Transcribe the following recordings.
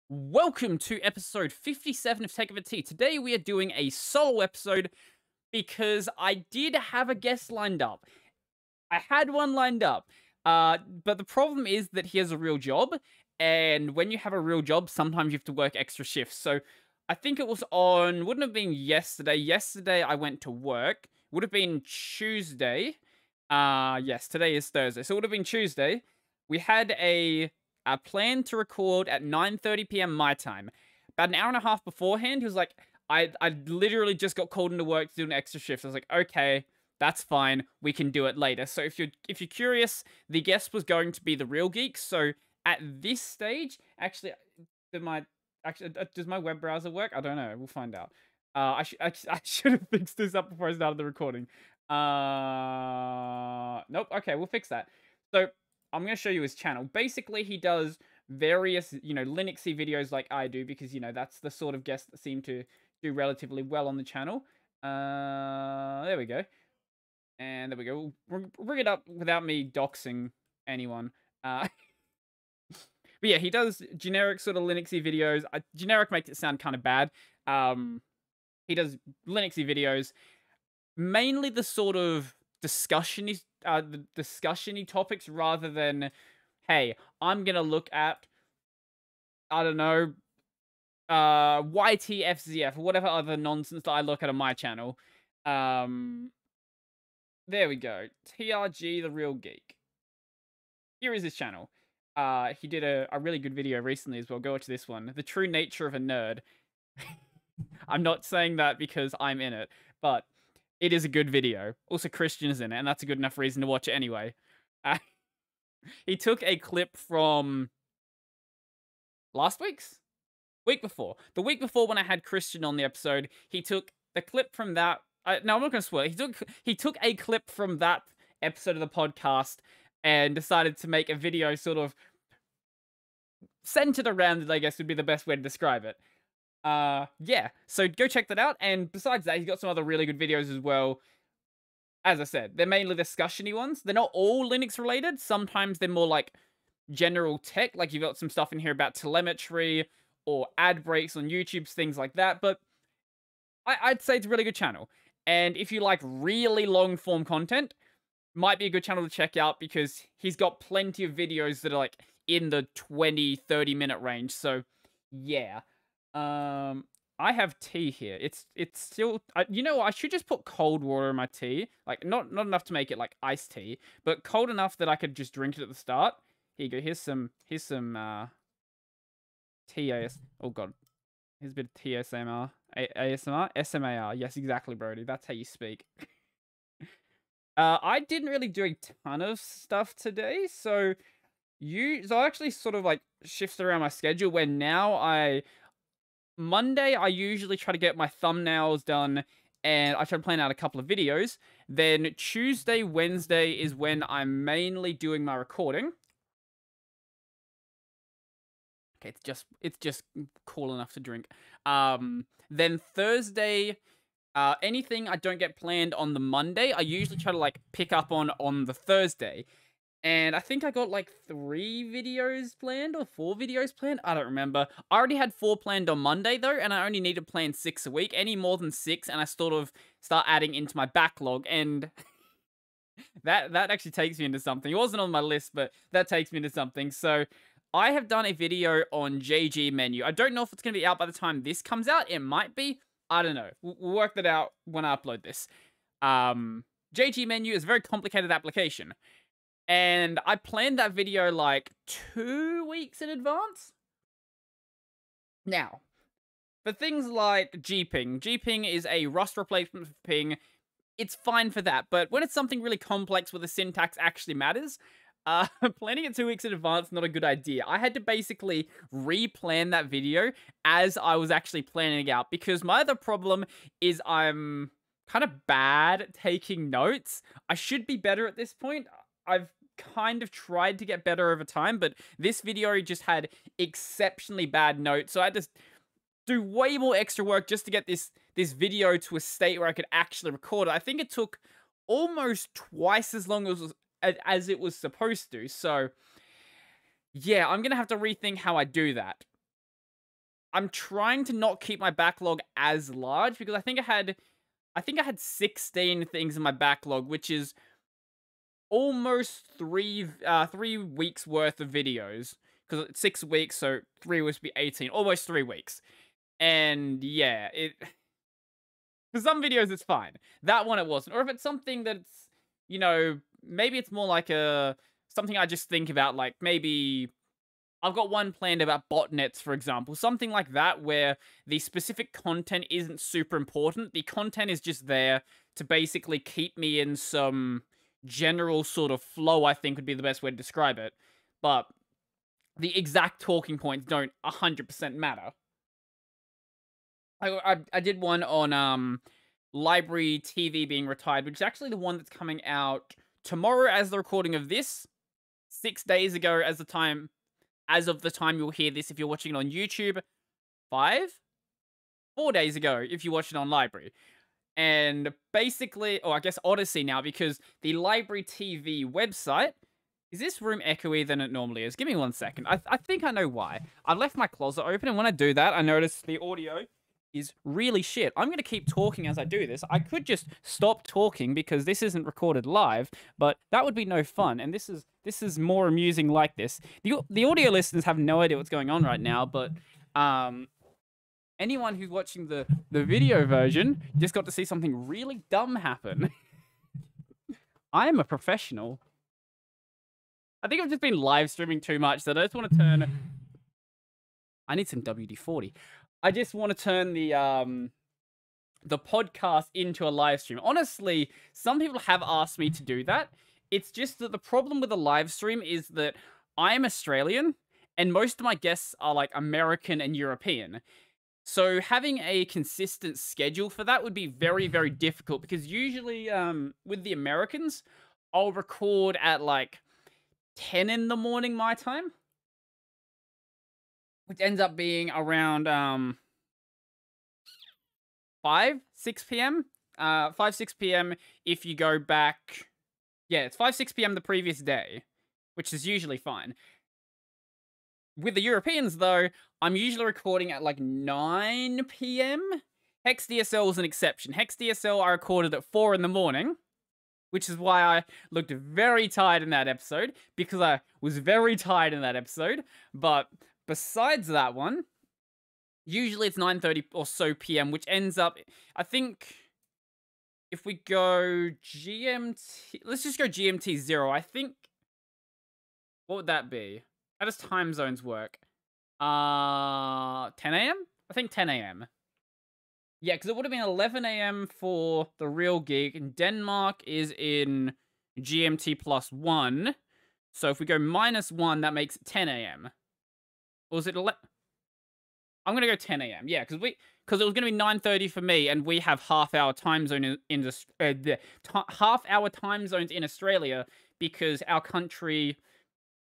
Welcome to episode 57 of Take of a Tea. Today we are doing a solo episode because I did have a guest lined up. I had one lined up, but the problem is that he has a real job, and when you have a real job, sometimes you have to work extra shifts. So I think it was on, wouldn't have been yesterday. Yesterday I went to work. Would have been Tuesday. Yes, today is Thursday. So it would have been Tuesday. We had a plan to record at 9:30 p.m. my time. About an hour and a half beforehand, he was like, I literally just got called into work to do an extra shift. I was like, okay, that's fine. We can do it later. So if you're curious, the guest was going to be the Real Geek. So at this stage, actually, does my web browser work? I don't know. We'll find out. I should have fixed this up before I started the recording. Nope. Okay, we'll fix that. So I'm going to show you his channel. Basically, he does various, Linuxy videos like I do because, that's the sort of guests that seem to do relatively well on the channel. There we go. And there we go. We'll bring it up without me doxing anyone. But yeah, he does generic sort of Linuxy videos. Generic makes it sound kind of bad. He does Linuxy videos. Mainly the sort of the discussion-y topics rather than, hey, I'm gonna look at, I don't know, YTFZF or whatever other nonsense that I look at on my channel. There we go. TRG, the Real Geek. Here is his channel. He did a really good video recently as well. Go watch this one. The True Nature of a Nerd. I'm not saying that because I'm in it, but it is a good video. Also, Christian is in it, and that's a good enough reason to watch it anyway. He took a clip from last week before. The week before when I had Christian on the episode, he took the clip from that. No, I'm not going to spoil it. He took a clip from that episode of the podcast and decided to make a video sort of centered around it, I guess would be the best way to describe it. Yeah, so go check that out. And besides that, he's got some other really good videos as well. As I said, they're mainly discussion-y ones. They're not all Linux related. Sometimes they're more like general tech. Like you've got some stuff in here about telemetry or ad breaks on YouTube, things like that. But I'd say it's a really good channel. And if you like really long form content, might be a good channel to check out because he's got plenty of videos that are like in the 20-30 minute range. So yeah. I have tea here. It's still, I should just put cold water in my tea. Like, not enough to make it like iced tea, but cold enough that I could just drink it at the start. Here you go. Here's some TAS. Oh god. Here's a bit of TSMR. ASMR? SMAR. Yes, exactly, Brody. That's how you speak. I didn't really do a ton of stuff today, so I actually sort of like shifted around my schedule where now Monday, I usually try to get my thumbnails done and I try to plan out a couple of videos. Then Tuesday, Wednesday is when I'm mainly doing my recording. Okay, it's just cool enough to drink. Then Thursday, anything I don't get planned on the Monday, I usually try to like pick up on the Thursday. And I think I got like 3 videos planned or 4 videos planned. I don't remember. I already had 4 planned on Monday though, and I only need to plan 6 a week. Any more than 6, and I sort of start adding into my backlog. And that actually takes me into something. It wasn't on my list, but that takes me into something. So I have done a video on JG Menu. I don't know if it's going to be out by the time this comes out. It might be. I don't know. We'll work that out when I upload this. JG Menu is a very complicated application. And I planned that video like 2 weeks in advance. Now, for things like gping, gping is a Rust replacement for ping. It's fine for that, but when it's something really complex where the syntax actually matters, planning it 2 weeks in advance is not a good idea. I had to basically replan that video as I was actually planning it out because my other problem is I'm kind of bad at taking notes. I should be better at this point. I've kind of tried to get better over time, but this video just had exceptionally bad notes, so I had to do way more extra work just to get this video to a state where I could actually record it. I think it took almost twice as long as it was supposed to, so yeah, I'm gonna have to rethink how I do that. I'm trying to not keep my backlog as large because I think I had 16 things in my backlog, which is almost 3 weeks worth of videos. Because it's 6 weeks, so 3 would be 18. Almost 3 weeks. And yeah, for some videos it's fine. That one it wasn't. Or if it's something that's, you know, maybe it's more like something I just think about, like maybe I've got one planned about botnets, for example. Something like that where the specific content isn't super important. The content is just there to basically keep me in some general sort of flow, I think would be the best way to describe it. But the exact talking points don't 100% matter. I did one on Library TV being retired, which is actually the one that's coming out tomorrow as the recording of this. 6 days ago as of the time you'll hear this if you're watching it on YouTube. 4 days ago if you watch it on Library. And basically, I guess Odyssey now, because the Library TV website... Is this room echoey than it normally is? Give me 1 second. I think I know why. I left my closet open, and when I do that, I notice the audio is really shit. I'm going to keep talking as I do this. I could just stop talking because this isn't recorded live, but that would be no fun, and this is more amusing like this. The audio listeners have no idea what's going on right now, but anyone who's watching the video version just got to see something really dumb happen. I am a professional. I think I've just been live streaming too much, so I just want to turn... I need some WD-40. I just want to turn the podcast into a live stream. Honestly, some people have asked me to do that. It's just that the problem with a live stream is that I am Australian, and most of my guests are, like, American and European. So having a consistent schedule for that would be very, very difficult, because usually, with the Americans, I'll record at, like, 10 in the morning my time, which ends up being around 6 p.m. 6 p.m. if you go back. Yeah, it's 6 p.m. the previous day, which is usually fine. With the Europeans, though, I'm usually recording at like 9 p.m. HexDSL was an exception. HexDSL I recorded at 4 in the morning, which is why I looked very tired in that episode, because I was very tired in that episode. But besides that one, usually it's 9:30 or so p.m., which ends up, I think, if we go GMT, let's just go GMT 0, I think, what would that be? How does time zones work? 10 a.m.? I think 10 a.m. Yeah, because it would have been 11 a.m. for the real gig, and Denmark is in GMT +1. So if we go -1, that makes it 10 a.m. Or was it 11? I'm going to go 10 a.m. Yeah, because it was going to be 9:30 for me, and we have half-hour time zone half-hour time zones in Australia because our country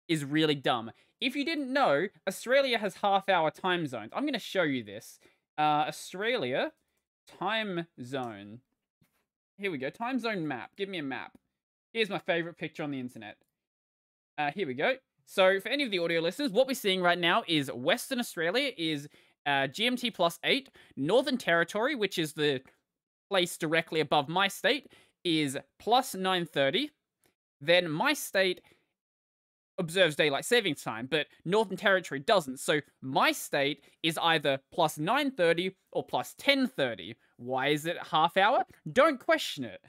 is really dumb. If you didn't know, Australia has half-hour time zones. I'm going to show you this. Australia time zone. Here we go. Time zone map. Give me a map. Here's my favorite picture on the internet. Here we go. So for any of the audio listeners, what we're seeing right now is Western Australia is GMT +8. Northern Territory, which is the place directly above my state, is +9:30. Then my state observes daylight savings time, but Northern Territory doesn't. So my state is either +9:30 or +10:30. Why is it half hour? Don't question it.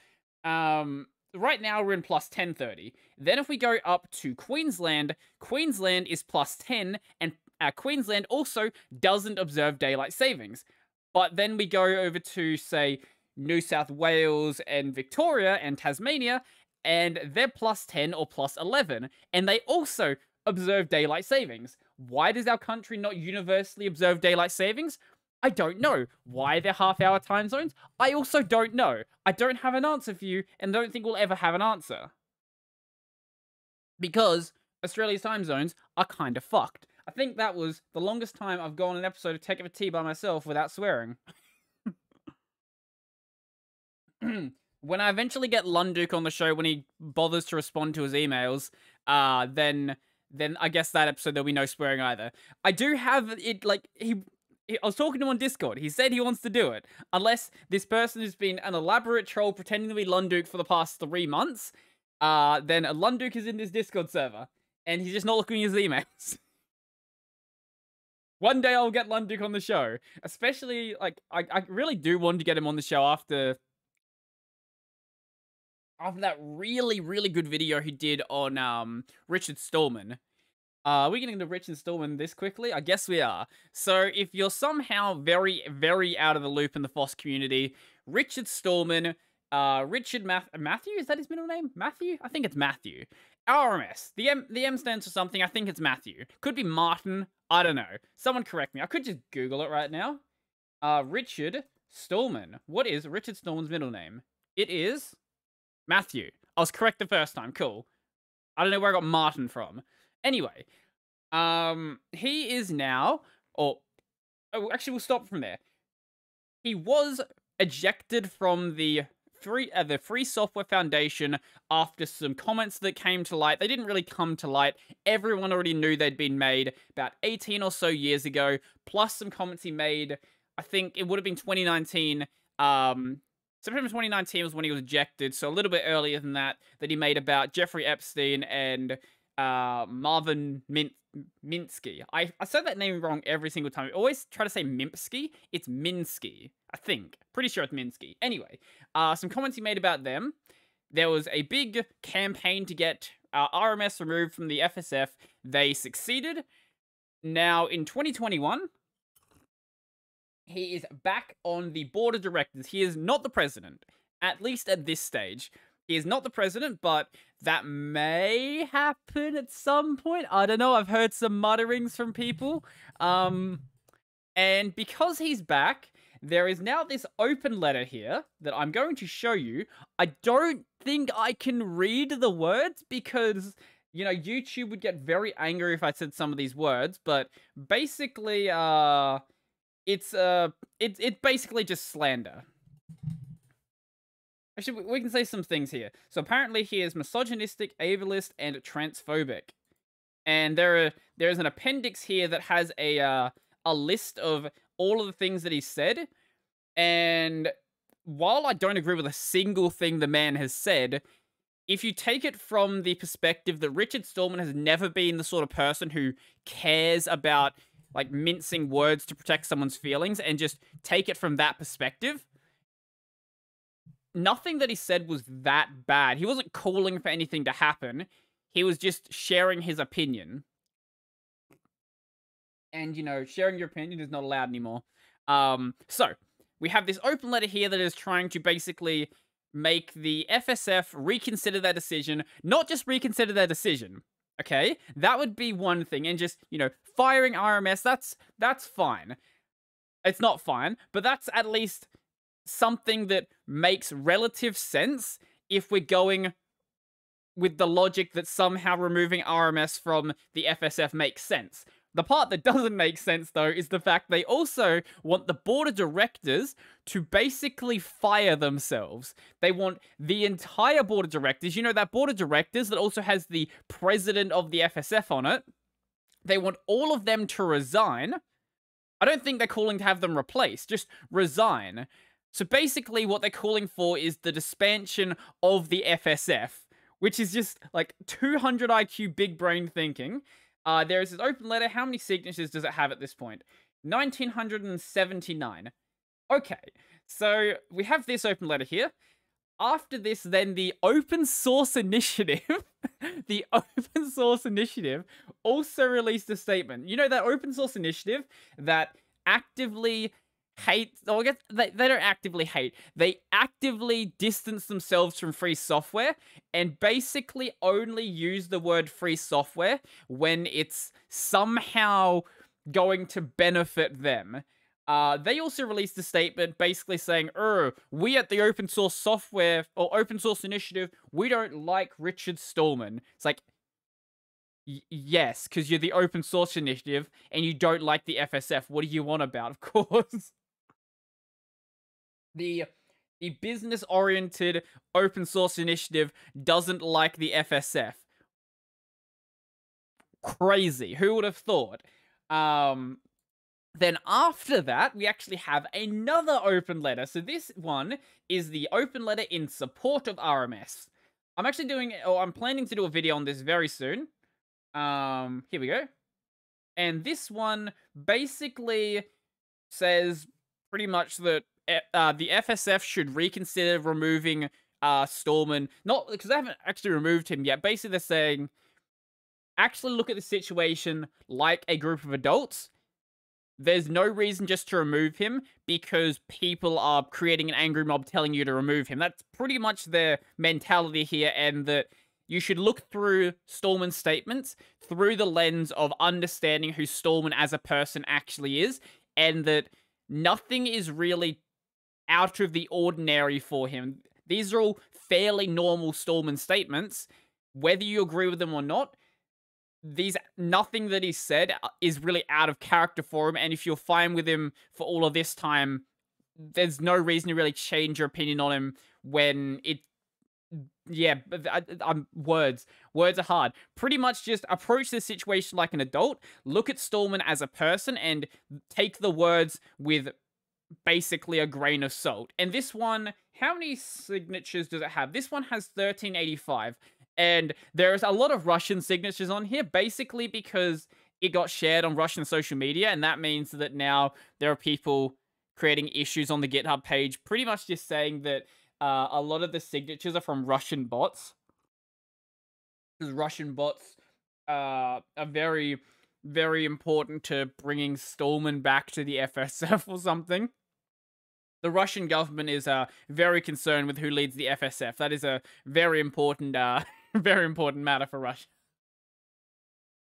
Right now we're in +10:30. Then if we go up to Queensland, Queensland is +10, and Queensland also doesn't observe daylight savings. But then we go over to, say, New South Wales and Victoria and Tasmania, and they're +10 or +11, and they also observe daylight savings. Why does our country not universally observe daylight savings? I don't know. Why they're half-hour time zones? I also don't know. I don't have an answer for you, and don't think we'll ever have an answer. Because Australia's time zones are kind of fucked. I think that was the longest time I've gone an episode of Tech of a Tea by myself without swearing. When I eventually get Lunduke on the show, when he bothers to respond to his emails, then I guess that episode there'll be no swearing either. I do have it, like, I was talking to him on Discord. He said he wants to do it. Unless this person has been an elaborate troll pretending to be Lunduke for the past 3 months, then Lunduke is in this Discord server. And he's just not looking at his emails. One day I'll get Lunduke on the show. Especially, like, I really do want to get him on the show after that really, really good video he did on Richard Stallman. Are we getting to Richard Stallman this quickly? I guess we are. So if you're somehow very, very out of the loop in the FOSS community, Richard Stallman, Matthew? Is that his middle name? Matthew? I think it's Matthew. RMS. The M stands for something. I think it's Matthew. Could be Martin. I don't know. Someone correct me. I could just Google it right now. Richard Stallman. What is Richard Stallman's middle name? It is Matthew. I was correct the first time. Cool. I don't know where I got Martin from. Anyway, he is now, actually we'll stop from there. He was ejected from the Free Software Foundation after some comments that came to light. They didn't really come to light. Everyone already knew they'd been made about 18 or so years ago, plus some comments he made, I think it would have been 2019, September 2019 was when he was ejected, so a little bit earlier than that he made about Jeffrey Epstein and Marvin Minsky. I said that name wrong every single time. I always try to say Minsky. It's Minsky, I think. Pretty sure it's Minsky. Anyway, some comments he made about them. There was a big campaign to get RMS removed from the FSF. They succeeded. Now, in 2021, he is back on the board of directors. He is not the president, at least at this stage. He is not the president, but that may happen at some point. I don't know. I've heard some mutterings from people. And because he's back, there is now this open letter here that I'm going to show you. I don't think I can read the words because, you know, YouTube would get very angry if I said some of these words. But basically, it's basically just slander. Actually, we can say some things here. So apparently he is misogynistic, ableist, and transphobic. And there is an appendix here that has a list of all of the things that he said. And while I don't agree with a single thing the man has said, if you take it from the perspective that Richard Stallman has never been the sort of person who cares about, like, mincing words to protect someone's feelings, and just take it from that perspective, nothing that he said was that bad. He wasn't calling for anything to happen. He was just sharing his opinion. And, you know, sharing your opinion is not allowed anymore. So, we have this open letter here that is trying to basically make the FSF reconsider their decision. Not just reconsider their decision, okay? That would be one thing. And just, you know, firing RMS, that's fine. It's not fine, but that's at least something that makes relative sense if we're going with the logic that somehow removing RMS from the FSF makes sense. The part that doesn't make sense, though, is the fact they also want the board of directors to basically fire themselves. They want the entire board of directors, you know, that board of directors that also has the president of the FSF on it. They want all of them to resign. I don't think they're calling to have them replaced, just resign. So basically what they're calling for is the disbandment of the FSF, which is just like 200 IQ big brain thinking. There is this open letter. How many signatures does it have at this point? 1979. Okay, so we have this open letter here. After this, then the Open Source Initiative, the Open Source Initiative also released a statement. You know, that Open Source Initiative that actively hate, or I guess they don't actively hate, they actively distance themselves from free software and basically only use the word free software when it's somehow going to benefit them. They also released a statement basically saying, we at the Open Source Software, or Open Source Initiative, we don't like Richard Stallman. It's like, yes, because you're the Open Source Initiative and you don't like the FSF. What do you want about, of course? The business-oriented Open Source Initiative doesn't like the FSF. Crazy. Who would have thought? Then after that, we actually have another open letter. So this one is the open letter in support of RMS. I'm actually doing, or I'm planning to do a video on this very soon. Here we go. And this one basically says pretty much that the FSF should reconsider removing Stallman. Not because they haven't actually removed him yet. Basically, they're saying, actually look at the situation like a group of adults. There's no reason just to remove him because people are creating an angry mob telling you to remove him. That's pretty much their mentality here, and that you should look through Stallman's statements through the lens of understanding who Stallman as a person actually is, and that nothing is really out of the ordinary for him. These are all fairly normal Stallman statements, whether you agree with them or not. Nothing that he said is really out of character for him, and if you're fine with him for all of this time, there's no reason to really change your opinion on him when it... Yeah, words are hard. Pretty much just approach this situation like an adult, look at Stallman as a person, and take the words with basically a grain of salt. And this one, how many signatures does it have? This one has 1385. And there's a lot of Russian signatures on here, basically because it got shared on Russian social media, and that means that now there are people creating issues on the GitHub page, pretty much just saying that a lot of the signatures are from Russian bots. Because Russian bots are very, very important to bringing Stallman back to the FSF or something. The Russian government is very concerned with who leads the FSF. That is a very important... very important matter for Russia.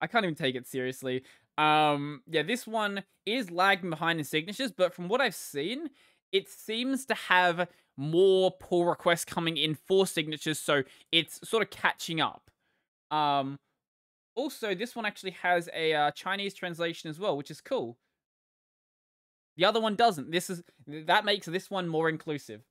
I can't even take it seriously. Yeah, this one is lagging behind in signatures, but from what I've seen, it seems to have more pull requests coming in for signatures, so it's sort of catching up. Also, this one actually has a Chinese translation as well, which is cool. The other one doesn't. That makes this one more inclusive.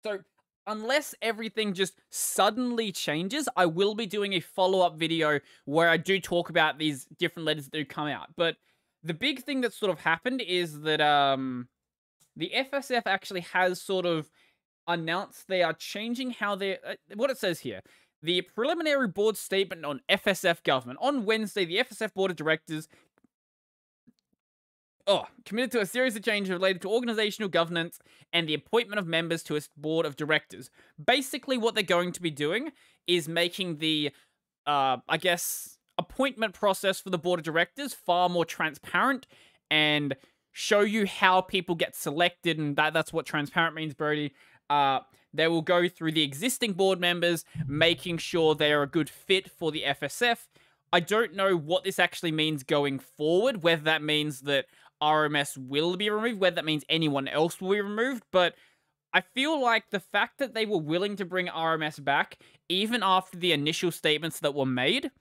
So, unless everything just suddenly changes, I will be doing a follow-up video where I do talk about these different letters that do come out. But the big thing that sort of happened is that the FSF actually has sort of announced they are changing how they... what it says here. The preliminary board statement on FSF government. On Wednesday, the FSF board of directors committed to a series of changes related to organizational governance and the appointment of members to its board of directors. Basically, what they're going to be doing is making the, I guess, appointment process for the board of directors far more transparent and show you how people get selected, and that's what transparent means, Brody. They will go through the existing board members, making sure they are a good fit for the FSF. I don't know what this actually means going forward, whether that means that RMS will be removed, whether that means anyone else will be removed, but I feel like the fact that they were willing to bring RMS back, even after the initial statements that were made,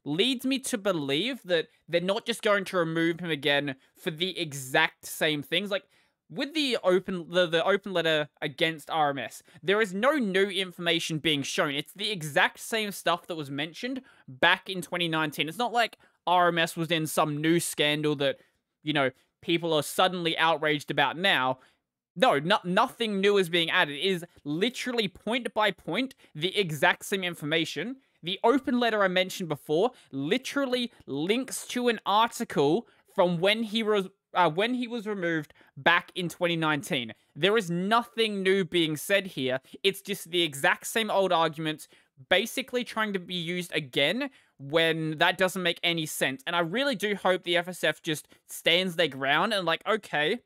leads me to believe that they're not just going to remove him again for the exact same things. Like, with the open letter against RMS, there is no new information being shown. It's the exact same stuff that was mentioned back in 2019. It's not like RMS was in some new scandal that, you know, people are suddenly outraged about now. No, nothing new is being added. It is literally point by point the exact same information. The open letter I mentioned before literally links to an article from when he was removed back in 2019. There is nothing new being said here. It's just the exact same old arguments basically trying to be used again when that doesn't make any sense. And I really do hope the FSF just stands their ground and like, okay,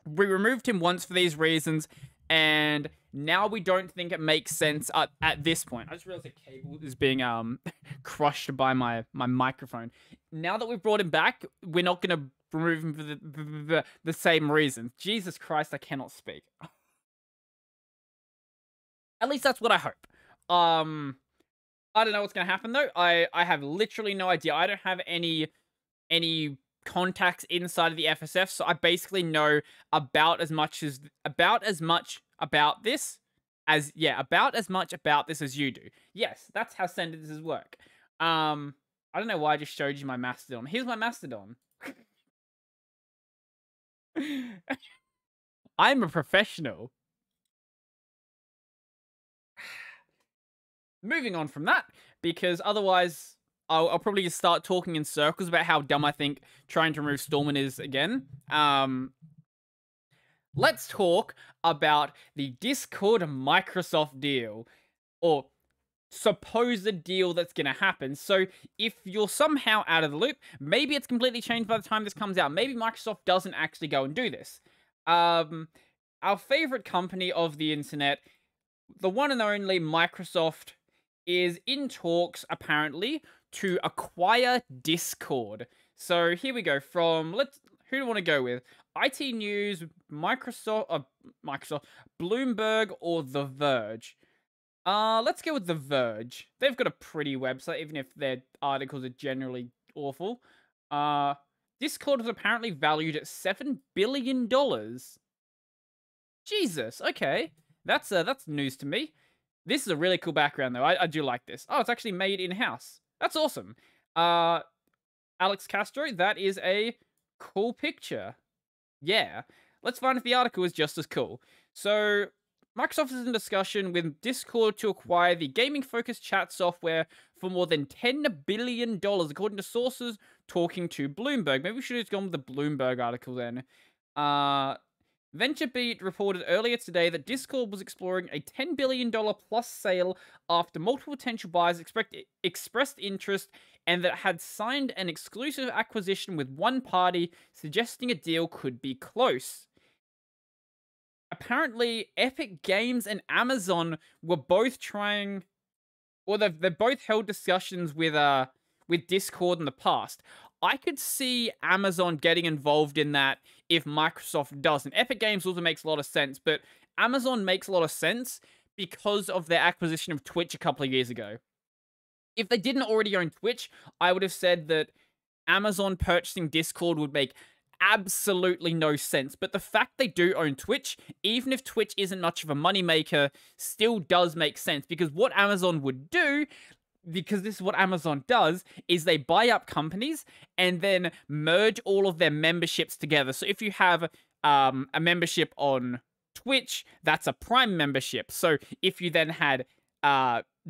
we removed him once for these reasons, and now we don't think it makes sense at this point. I just realized the cable is being crushed by my microphone. Now that we've brought him back, we're not going to remove him for the same reason. Jesus Christ, I cannot speak. At least that's what I hope. I don't know what's going to happen, though. I have literally no idea. I don't have any contacts inside of the FSF, so I basically know about as much about this as you do. Yes, that's how sentences work. I I don't know why I just showed you my Mastodon. Here's my Mastodon. I'm a professional. Moving on from that, because otherwise I'll probably just start talking in circles about how dumb I think trying to remove Stallman is again. Let's talk about the Discord Microsoft deal, or supposed deal that's going to happen. So if you're somehow out of the loop, maybe it's completely changed by the time this comes out. Maybe Microsoft doesn't actually go and do this. Our favorite company of the internet, the one and only Microsoft, is in talks, apparently, to acquire Discord. So here we go. Who do you want to go with? IT News, Microsoft, Bloomberg, or The Verge? Let's go with The Verge. They've got a pretty website, even if their articles are generally awful. Discord was apparently valued at $7 billion. Jesus, okay. That's news to me. This is a really cool background, though. I do like this. Oh, it's actually made in-house. That's awesome. Alex Castro, that is a cool picture. Yeah. Let's find if the article is just as cool. So, Microsoft is in discussion with Discord to acquire the gaming-focused chat software for more than $10 billion, according to sources talking to Bloomberg. Maybe we should have just gone with the Bloomberg article then. VentureBeat reported earlier today that Discord was exploring a $10 billion plus sale after multiple potential buyers expressed interest, and that had signed an exclusive acquisition with one party, suggesting a deal could be close. Apparently, Epic Games and Amazon were both trying, or they've both held discussions with Discord in the past. I could see Amazon getting involved in that if Microsoft doesn't. Epic Games also makes a lot of sense, but Amazon makes a lot of sense because of their acquisition of Twitch a couple of years ago. If they didn't already own Twitch, I would have said that Amazon purchasing Discord would make absolutely no sense. But the fact they do own Twitch, even if Twitch isn't much of a moneymaker, still does make sense. Because what Amazon would do, because this is what Amazon does, is they buy up companies and then merge all of their memberships together. So if you have a membership on Twitch, that's a Prime membership. So if you then had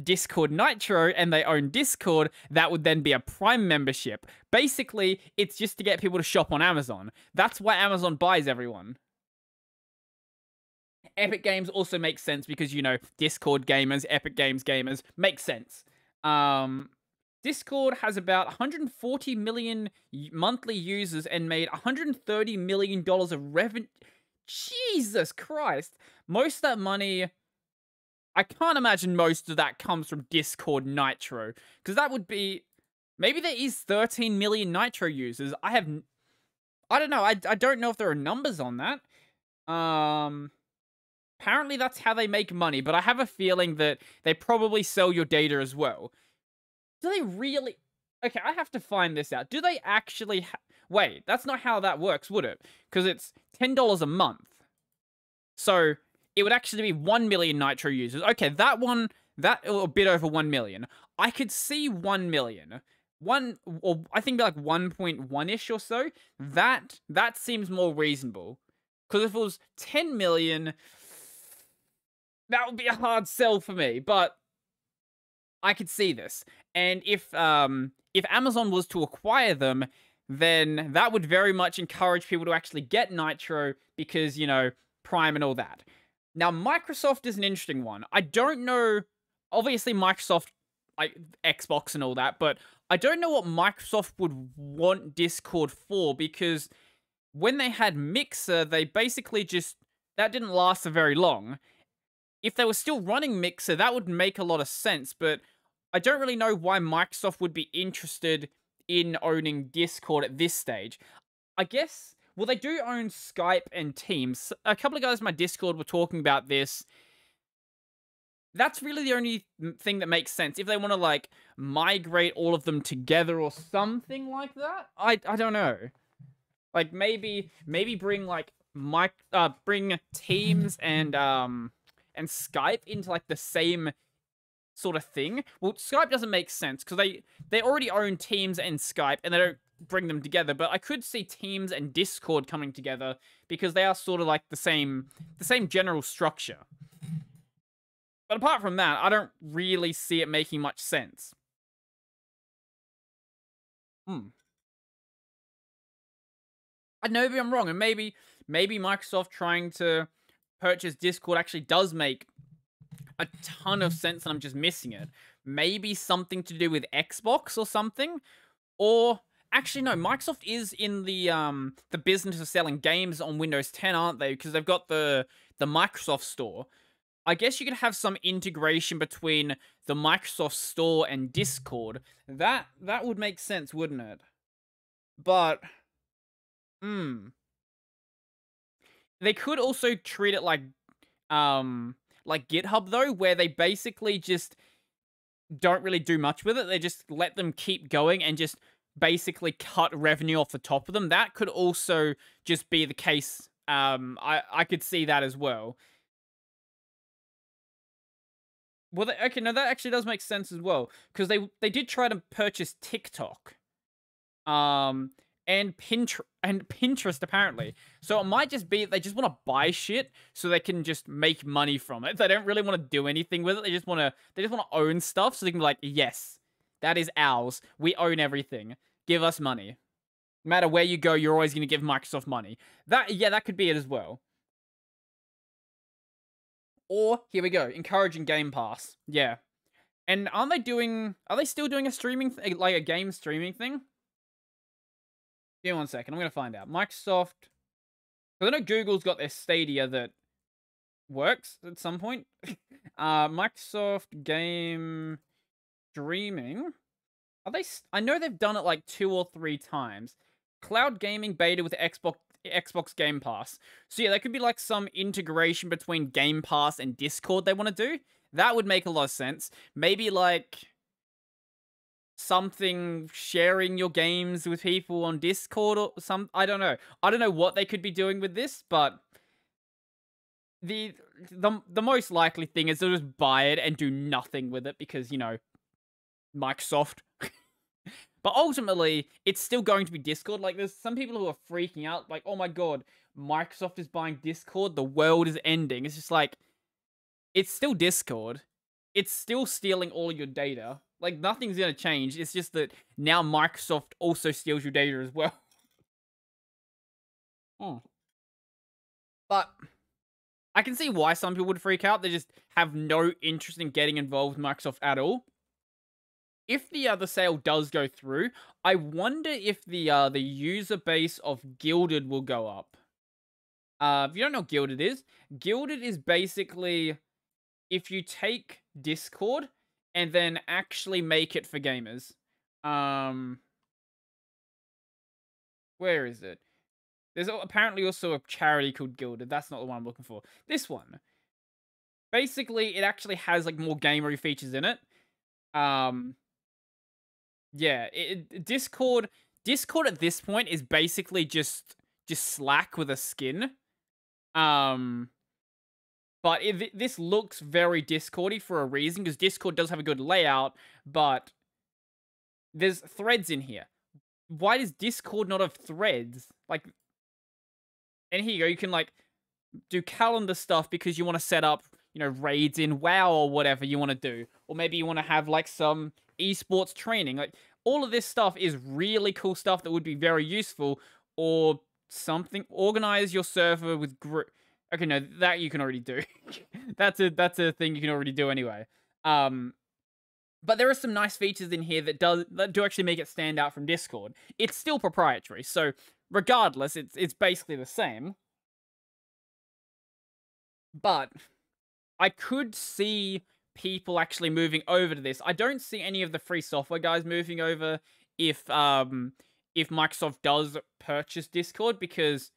Discord Nitro and they own Discord, that would then be a Prime membership. Basically, it's just to get people to shop on Amazon. That's why Amazon buys everyone. Epic Games also makes sense because, you know, Discord gamers, Epic Games gamers, makes sense. Discord has about 140 million monthly users and made $130 million of revenue. Jesus Christ. Most of that money, I can't imagine most of that comes from Discord Nitro, because that would be, maybe there is 13 million Nitro users. I don't know. I don't know if there are numbers on that. Apparently that's how they make money, but I have a feeling that they probably sell your data as well. Do they really? Okay, I have to find this out. Do they actually wait, that's not how that works, would it? Because it's $10 a month. So it would actually be 1 million Nitro users. Okay, that a bit over 1 million. I could see 1 million. Or I think like 1.1-ish or so. That seems more reasonable. Because if it was 10 million, that would be a hard sell for me, but I could see this. And if Amazon was to acquire them, then that would very much encourage people to actually get Nitro because, you know, Prime and all that. Now, Microsoft is an interesting one. I don't know, obviously Microsoft, like Xbox and all that, but I don't know what Microsoft would want Discord for, because when they had Mixer, they basically that didn't last for very long. If they were still running Mixer, that would make a lot of sense, but I don't really know why Microsoft would be interested in owning Discord at this stage. I guess, well, they do own Skype and Teams. A couple of guys in my Discord were talking about this. That's really the only thing that makes sense. If they want to, like, migrate all of them together or something like that, I don't know. Like, maybe bring, like, bring Teams and Skype into, like, the same sort of thing. Well, Skype doesn't make sense because they already own Teams and Skype, and they don't bring them together. But I could see Teams and Discord coming together because they are sort of like the same general structure. But apart from that, I don't really see it making much sense. I know maybe I'm wrong, and maybe Microsoft trying to purchase Discord actually does make a ton of sense and I'm just missing it. Maybe something to do with Xbox or something? Or actually no, Microsoft is in the business of selling games on Windows 10, aren't they? Because they've got the Microsoft Store. I guess you could have some integration between the Microsoft Store and Discord. That would make sense, wouldn't it? But they could also treat it like GitHub though, where they basically just don't really do much with it. They just let them keep going and just basically cut revenue off the top of them. That could also just be the case. I could see that as well. Well, okay, no, that actually does make sense as well, because they did try to purchase TikTok, and Pinterest apparently. So it might just be they just want to buy shit so they can just make money from it. They don't really want to do anything with it. They just want to own stuff so they can be like, yes, that is ours. We own everything. Give us money. No matter where you go, you're always going to give Microsoft money. That could be it as well. Or, here we go, encouraging Game Pass. Yeah. And are they still doing a streaming, like a game streaming thing? Give me 1 second, I'm going to find out. Microsoft, because I know Google's got their Stadia that works at some point. Microsoft game streaming. I know they've done it like 2 or 3 times. Cloud gaming beta with Xbox Game Pass. So yeah, that could be like some integration between Game Pass and Discord they want to do. That would make a lot of sense. Maybe like something sharing your games with people on Discord or I don't know. I don't know what they could be doing with this, but the most likely thing is they'll just buy it and do nothing with it because, you know, Microsoft. But ultimately, it's still going to be Discord. Like, there's some people who are freaking out, like, oh my god, Microsoft is buying Discord, the world is ending. It's just like, it's still Discord. It's still stealing all your data. Like, nothing's gonna change. It's just that now Microsoft also steals your data as well. But I can see why some people would freak out. They just have no interest in getting involved with Microsoft at all. If the sale does go through, I wonder if the user base of Guilded will go up. If you don't know what Guilded is basically if you take Discord and then actually make it for gamers. Where is it? There's apparently also a charity called Guilded. That's not the one I'm looking for. This one. Basically, it actually has like more gamery features in it. Yeah, Discord at this point is basically just Slack with a skin. But this looks very Discordy for a reason, because Discord does have a good layout, but there's threads in here. Why does Discord not have threads? Like, and here you go, you can like do calendar stuff because you want to set up, you know, raids in WoW or whatever you want to do. Or maybe you want to have like some esports training. Like, all of this stuff is really cool stuff that would be very useful. Or something. Organize your server with group. Okay, no, that you can already do. That's a thing you can already do anyway. But there are some nice features in here that do actually make it stand out from Discord. It's still proprietary, so regardless, it's basically the same. But I could see people actually moving over to this. I don't see any of the free software guys moving over if Microsoft does purchase Discord, because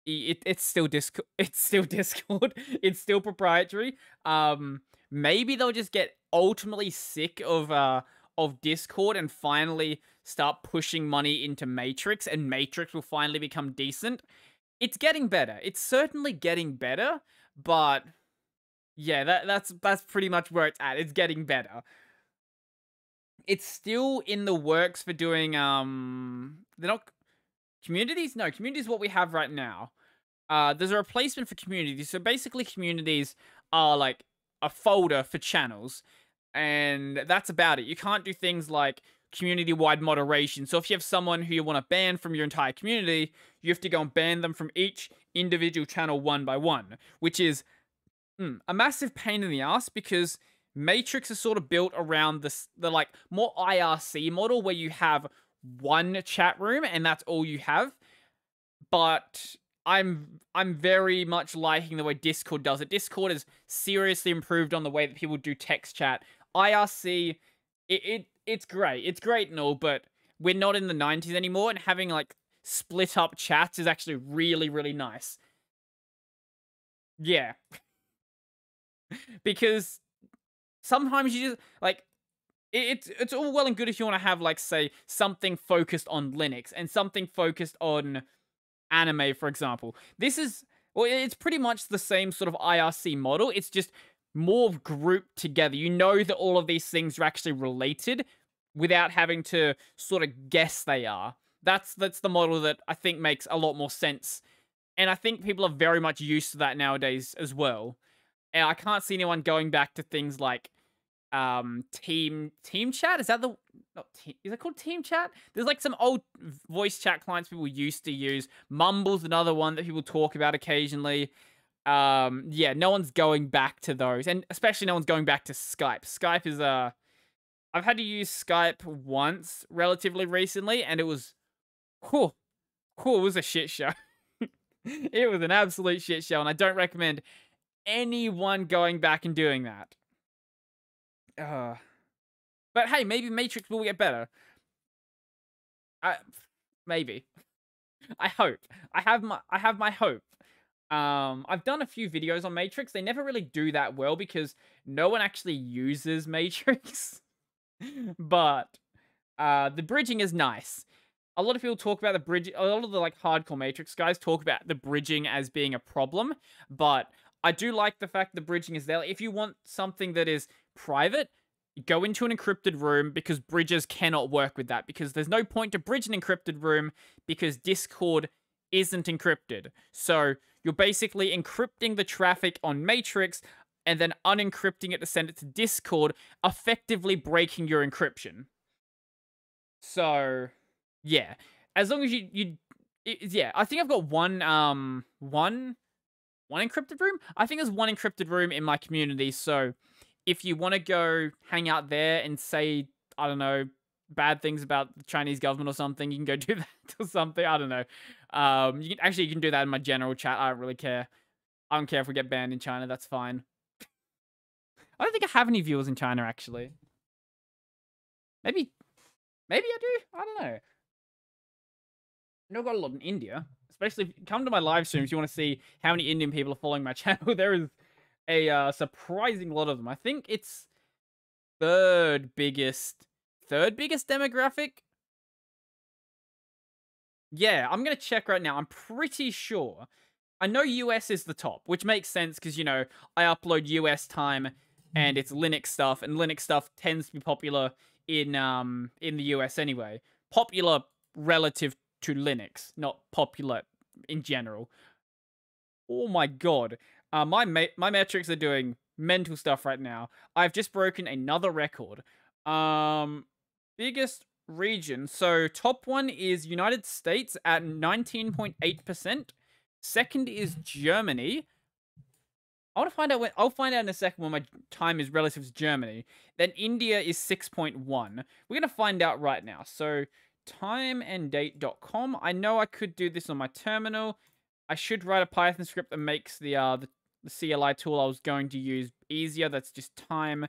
it's still Discord. It's still Discord. It's still proprietary. Maybe they'll just get ultimately sick of Discord and finally start pushing money into Matrix, and Matrix will finally become decent. It's getting better. It's certainly getting better, but Yeah, that's pretty much where it's at. It's getting better. It's still in the works for doing they're not communities? No, communities is what we have right now. There's a replacement for communities. So basically communities are like a folder for channels, and that's about it. You can't do things like community-wide moderation. So if you have someone who you want to ban from your entire community, you have to go and ban them from each individual channel one by one, which is a massive pain in the ass because Matrix is sort of built around the like more IRC model where you have one chat room and that's all you have. But I'm very much liking the way Discord does it. Discord has seriously improved on the way that people do text chat. IRC, it's great. It's great and all, but we're not in the 90s anymore, and having like split up chats is actually really, really nice. Yeah. Because sometimes you just like it's all well and good if you want to have like say something focused on Linux and something focused on anime, for example. This is well, it's pretty much the same sort of IRC model. It's just more grouped together. You know that all of these things are actually related without having to sort of guess they are. That's the model that I think makes a lot more sense. And I think people are very much used to that nowadays as well. And I can't see anyone going back to things like team chat. Is that the not team, is it called team chat? There's like some old voice chat clients people used to use. Mumble's another one that people talk about occasionally. Yeah, no one's going back to those, and especially no one's going back to Skype. Skype is I've had to use Skype once relatively recently, and it was cool. It was a shit show. It was an absolute shit show, and I don't recommend anyone going back and doing that. But hey, maybe Matrix will get better. Maybe. I hope. I have my hope. I've done a few videos on Matrix. They never really do that well because no one actually uses Matrix. But the bridging is nice. A lot of people talk about the bridge. A lot of the like hardcore Matrix guys talk about the bridging as being a problem, but I do like the fact the bridging is there. Like, if you want something that is private, go into an encrypted room because bridges cannot work with that because there's no point to bridge an encrypted room because Discord isn't encrypted. So you're basically encrypting the traffic on Matrix and then unencrypting it to send it to Discord, effectively breaking your encryption. So yeah, as long as yeah, I think I've got one encrypted room. I think there's one encrypted room in my community. So if you want to go hang out there and say, I don't know, bad things about the Chinese government or something, you can go do that or something. I don't know. You can do that in my general chat. I don't really care. I don't care if we get banned in China. That's fine. I don't think I have any viewers in China actually. Maybe I do. I don't know. I know I've got a lot in India. Especially if you come to my live streams, you want to see how many Indian people are following my channel. There is a surprising lot of them. I think it's third biggest demographic. Yeah, I'm gonna check right now. I'm pretty sure. I know US is the top, which makes sense because, you know, I upload US time and it's Linux stuff, and Linux stuff tends to be popular in the US anyway. Popular relative to Linux, not popular in general. Oh my god. My metrics are doing mental stuff right now. I've just broken another record. Biggest region. So top one is United States at 19.8%. Second is Germany. I want to find out when I'll find out in a second when my time is relative to Germany. Then India is 6.1. We're gonna find out right now. So timeanddate.com. I know I could do this on my terminal. I should write a Python script that makes the CLI tool I was going to use easier. That's just time.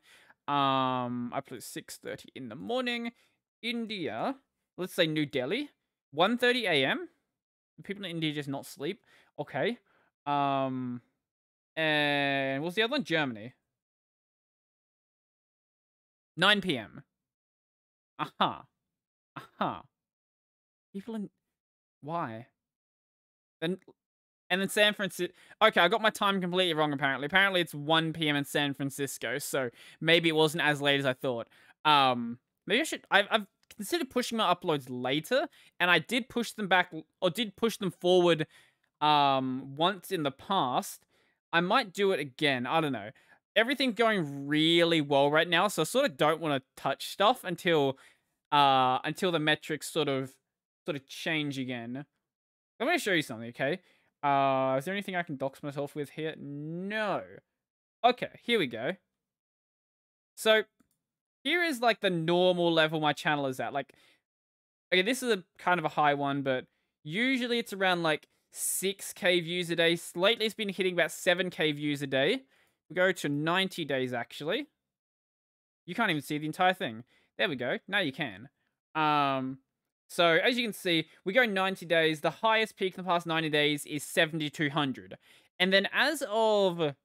I put 6:30 in the morning. India. Let's say New Delhi. 1:30 a.m. People in India just not sleep. Okay. And what's the other one? Germany. 9 p.m. Aha. Aha. People in... Why? Then And then San Francisco. Okay, I got my time completely wrong, apparently. Apparently, it's 1 p.m. in San Francisco, so maybe it wasn't as late as I thought. Maybe I should. I've considered pushing my uploads later, and I did push them back, or did push them forward, once in the past. I might do it again. I don't know. Everything's going really well right now, so I sort of don't want to touch stuff until the metrics sort of change again. I'm going to show you something, okay? Is there anything I can dox myself with here? No. Okay, here we go. So, here is, like, the normal level my channel is at. Like, okay, this is a kind of a high one, but usually it's around, like, 6k views a day. Lately, it's been hitting about 7k views a day. We go to 90 days, actually. You can't even see the entire thing. There we go. Now you can. So, as you can see, we go 90 days. The highest peak in the past 90 days is 7,200. And then as of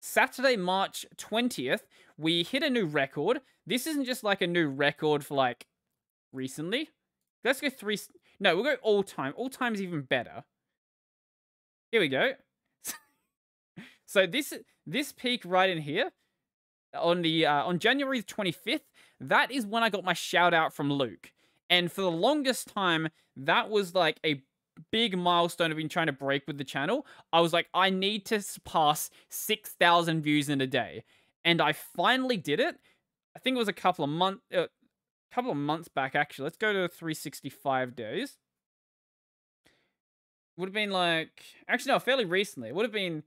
Saturday, March 20th, we hit a new record. This isn't just like a new record for like recently. Let's go no, we'll go all time. All time is even better. Here we go. So this peak right in here on January 25th, that is when I got my shout out from Luke. And for the longest time, that was like a big milestone I've been trying to break with the channel. I was like, I need to surpass 6,000 views in a day. And I finally did it. I think it was a couple of months back, actually. Let's go to 365 days. Would have been like, actually no, fairly recently. It would have been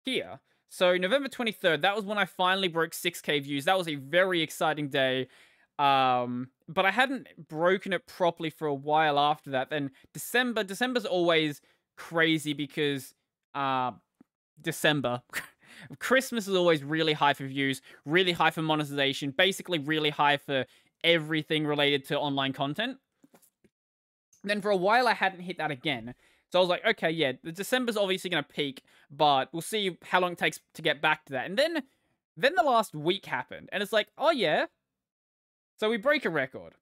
here. So November 23rd, that was when I finally broke 6k views. That was a very exciting day. But I hadn't broken it properly for a while after that. Then December's always crazy because, December. Christmas is always really high for views, really high for monetization, basically really high for everything related to online content. Then for a while, I hadn't hit that again. So I was like, okay, yeah, the December's obviously going to peak, but we'll see how long it takes to get back to that. And then the last week happened, and it's like, oh yeah. So we break a record.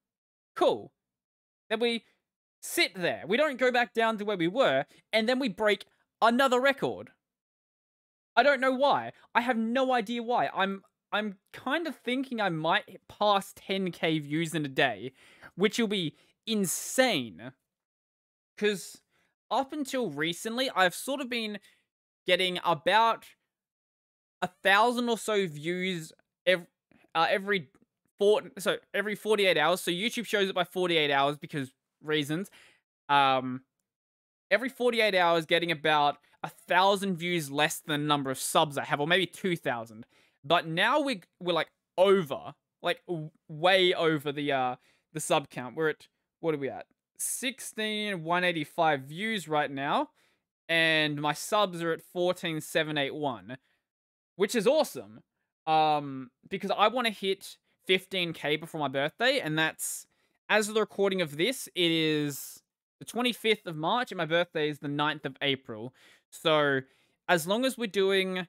Cool. Then we sit there. We don't go back down to where we were, and then we break another record. I don't know why. I have no idea why. I'm kind of thinking I might pass 10k views in a day, which will be insane. Because up until recently, I've sort of been getting about 1,000 or so views every 48 hours. So YouTube shows it by 48 hours because reasons. Every 48 hours, getting about 1,000 views less than the number of subs I have, or maybe 2,000. But now we're like over, like way over the sub count. We're at, what are we at? 16,185 views right now, and my subs are at 14,781, which is awesome. Because I want to hit 15k before my birthday, and that's, as of the recording of this, it is the 25th of March, and my birthday is the 9th of April. So, as long as we're doing,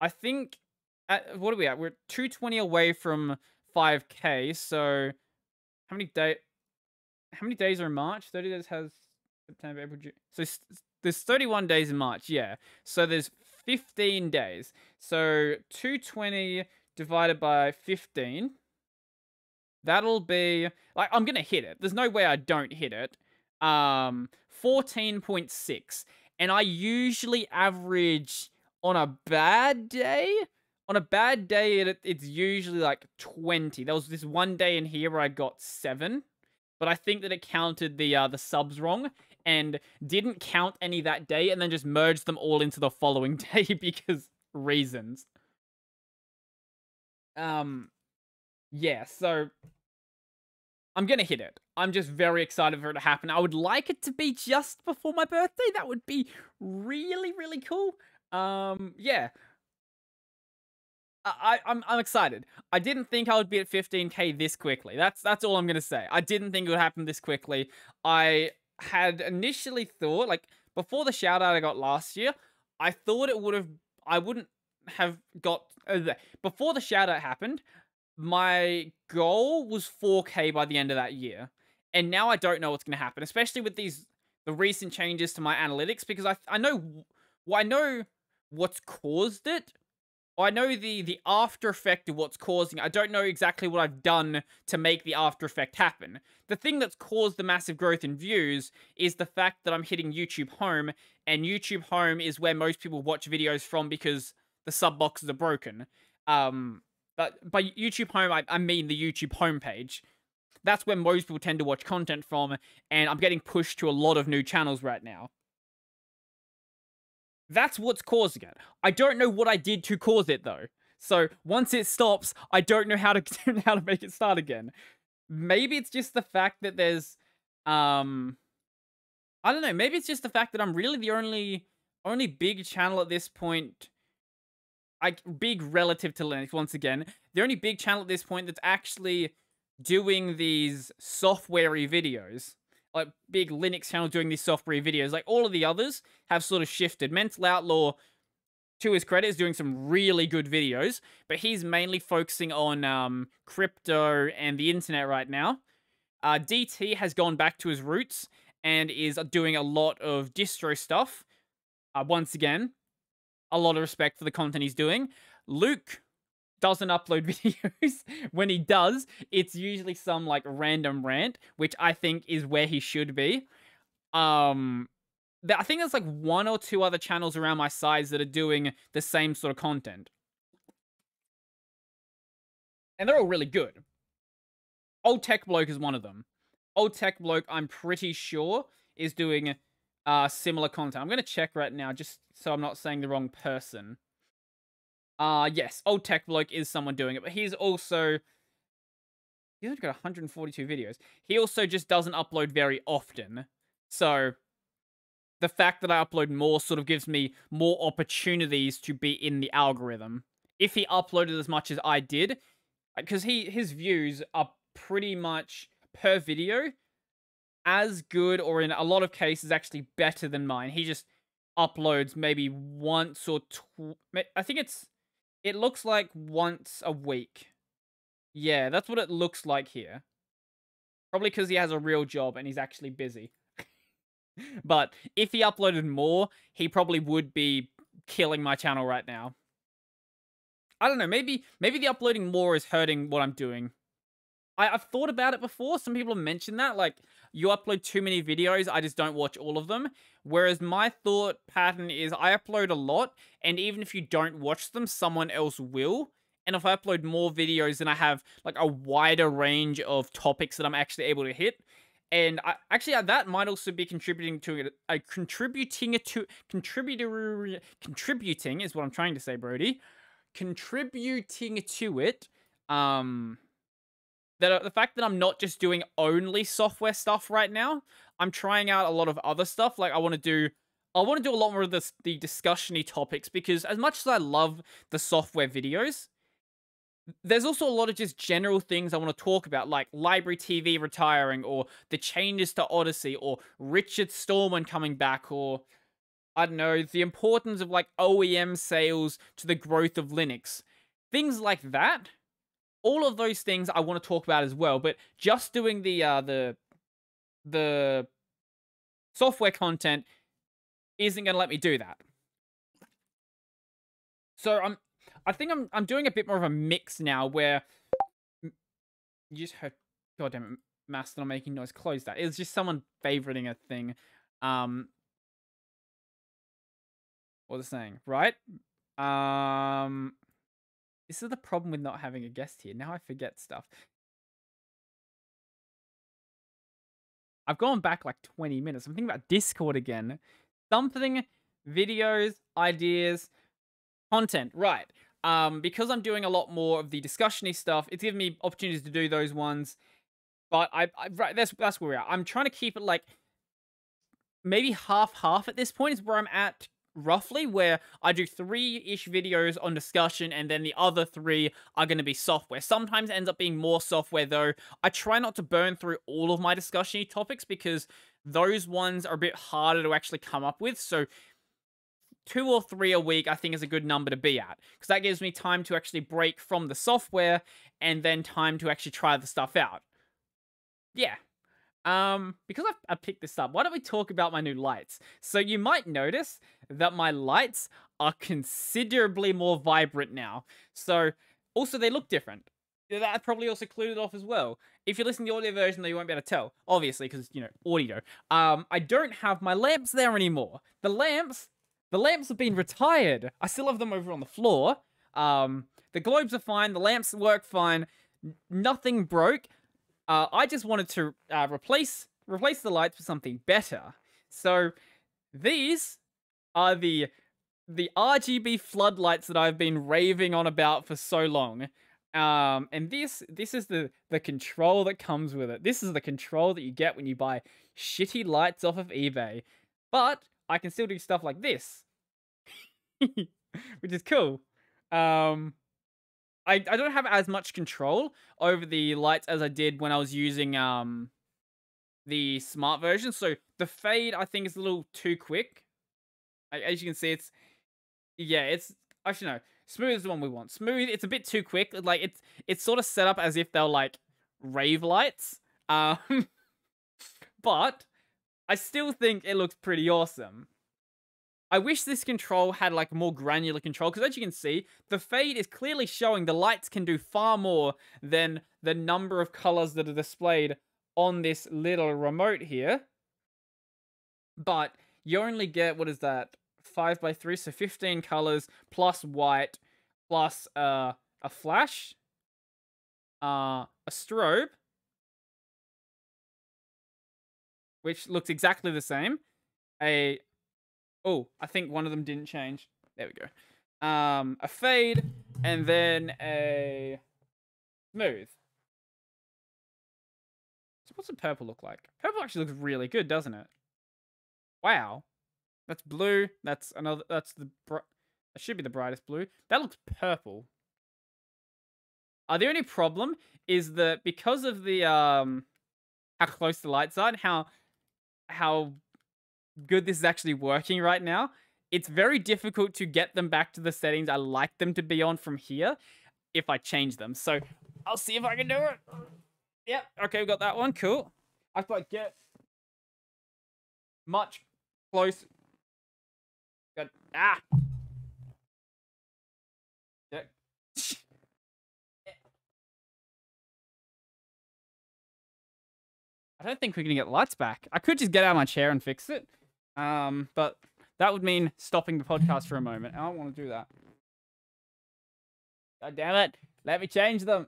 I think, what are we at? We're 220 away from 5k, so how many days are in March? 30 days has September, April, June. So there's 31 days in March, yeah. So there's 15 days. So 220 divided by 15. That'll be, like, I'm gonna hit it. There's no way I don't hit it. 14.6. And I usually average on a bad day. On a bad day, it's usually like 20. There was this one day in here where I got 7. But I think that it counted the subs wrong and didn't count any that day and then just merged them all into the following day because reasons. Yeah, so I'm gonna hit it. I'm just very excited for it to happen. I would like it to be just before my birthday. That would be really, really cool. Yeah. I'm excited. I didn't think I would be at 15k this quickly. That's all I'm gonna say. I didn't think it would happen this quickly. I had initially thought, like, before the shout out I got last year, I thought I wouldn't have got, before the shout out happened, my goal was 4k by the end of that year. And now I don't know what's gonna happen, especially with these the recent changes to my analytics, because I know, well, I know what's caused it. I know the after effect of what's causing it. I don't know exactly what I've done to make the after effect happen. The thing that's caused the massive growth in views is the fact that I'm hitting YouTube Home, and YouTube Home is where most people watch videos from because the sub boxes are broken. But by YouTube Home, I mean the YouTube homepage. That's where most people tend to watch content from, and I'm getting pushed to a lot of new channels right now. That's what's causing it. I don't know what I did to cause it, though. So once it stops, I don't know how to how to make it start again. Maybe it's just the fact that there's, I don't know. Maybe it's just the fact that I'm really the only big channel at this point. Big relative to Linux, once again. The only big channel at this point that's actually doing these software-y videos. Like, big Linux channel doing these software videos. Like, all of the others have sort of shifted. Mental Outlaw, to his credit, is doing some really good videos, but he's mainly focusing on crypto and the internet right now. DT has gone back to his roots and is doing a lot of distro stuff. Once again, a lot of respect for the content he's doing. Luke doesn't upload videos. When he does, it's usually some like random rant, which I think is where he should be. I think there's like one or two other channels around my size that are doing the same sort of content. And they're all really good. Old Tech Bloke is one of them. Old Tech Bloke, I'm pretty sure, is doing similar content. I'm going to check right now, just so I'm not saying the wrong person. Yes, Old Tech Bloke is someone doing it, but he's only got 142 videos. He also just doesn't upload very often. So, the fact that I upload more sort of gives me more opportunities to be in the algorithm. If he uploaded as much as I did, because his views are pretty much, per video, as good, or in a lot of cases, actually better than mine. He just uploads maybe once or I think it looks like once a week. Yeah, that's what it looks like here. Probably because he has a real job and he's actually busy. But if he uploaded more, he probably would be killing my channel right now. I don't know, maybe the uploading more is hurting what I'm doing. I've thought about it before. Some people have mentioned that, like, you upload too many videos, I just don't watch all of them. Whereas my thought pattern is I upload a lot, and even if you don't watch them, someone else will. And if I upload more videos, then I have, like, a wider range of topics that I'm actually able to hit. And actually, that might also be contributing to it. Contributing is what I'm trying to say, Brody. Contributing to it, the fact that I'm not just doing only software stuff right now, I'm trying out a lot of other stuff. Like, I want to do a lot more of the discussion-y topics, because as much as I love the software videos, there's also a lot of just general things I want to talk about, like Library TV retiring, or the changes to Odyssey, or Richard Stallman coming back, or, I don't know, the importance of, like, OEM sales to the growth of Linux. Things like that. All of those things I want to talk about as well, but just doing the software content isn't going to let me do that. So I think I'm doing a bit more of a mix now, where you just heard, goddamn it, Mastodon making noise. Close that. It's just someone favoriting a thing. What was I saying? Right? This is the problem with not having a guest here. Now I forget stuff. I've gone back like 20 minutes. I'm thinking about Discord again. Something, videos, ideas, content. Right. Because I'm doing a lot more of the discussion-y stuff, it's giving me opportunities to do those ones. But right, that's where we're at. I'm trying to keep it like maybe half-half at this point is where I'm at, roughly, where I do 3-ish videos on discussion, and then the other 3 are going to be software. Sometimes it ends up being more software, though. I try not to burn through all of my discussion-y topics, because those ones are a bit harder to actually come up with, so 2 or 3 a week, I think, is a good number to be at, because that gives me time to actually break from the software, and then time to actually try the stuff out. Yeah. Because I picked this up, why don't we talk about my new lights? So you might notice that my lights are considerably more vibrant now. So, also they look different. That probably also clued it off as well. If you listen to the audio version, though, you won't be able to tell, obviously, because, you know, audio. I don't have my lamps there anymore. The lamps have been retired. I still have them over on the floor. The globes are fine. The lamps work fine. Nothing broke. I just wanted to replace the lights with something better. So these are the RGB floodlights that I've been raving on about for so long. And this is the control that comes with it. This is the control that you get when you buy shitty lights off of eBay. But I can still do stuff like this, which is cool. I don't have as much control over the lights as I did when I was using the smart version. So the fade, I think, is a little too quick. As you can see, it's actually no. Smooth is the one we want. Smooth, it's a bit too quick. Like it's sort of set up as if they're like rave lights. But I still think it looks pretty awesome. I wish this control had like more granular control, because as you can see, the fade is clearly showing the lights can do far more than the number of colors that are displayed on this little remote here. But you only get, what is that, 5x3, so 15 colors plus white plus a flash, a strobe, which looks exactly the same, oh, I think one of them didn't change. There we go. A fade, and then a smooth. So what's the purple look like? Purple actually looks really good, doesn't it? Wow. That's blue. That's another. That should be the brightest blue. That looks purple. The only problem is that because of the how close the lights are and how good this is actually working right now, it's very difficult to get them back to the settings I like them to be on from here if I change them. So I'll see if I can do it. Yep. Okay, we got that one. Cool. I have to like get much close. Got I don't think we're gonna get the lights back. I could just get out of my chair and fix it. But that would mean stopping the podcast for a moment. I don't want to do that. God damn it. Let me change them.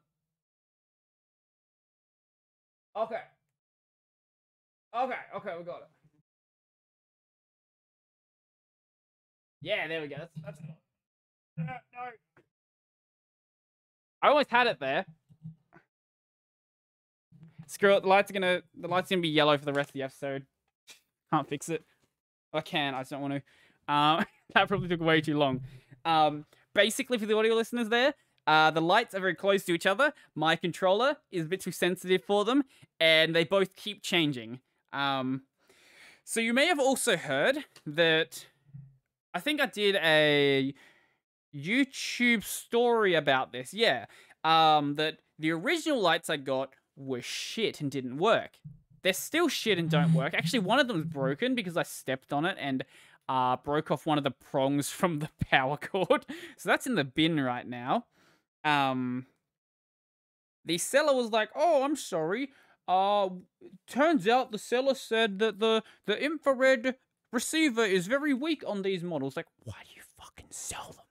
Okay. Okay, we got it. Yeah, there we go. That's no. I almost had it there. Screw it. The light's gonna be yellow for the rest of the episode. Can't fix it. I can. I just don't want to. That probably took way too long. Basically, for the audio listeners there, the lights are very close to each other. My controller is a bit too sensitive for them, and they both keep changing. So you may have also heard that I think I did a YouTube story about this. Yeah. That the original lights I got were shit and didn't work. They're still shit and don't work. Actually, one of them is broken because I stepped on it and broke off one of the prongs from the power cord. So that's in the bin right now. The seller was like, "Oh, I'm sorry. Turns out the seller said that the infrared receiver is very weak on these models." Like, why do you fucking sell them?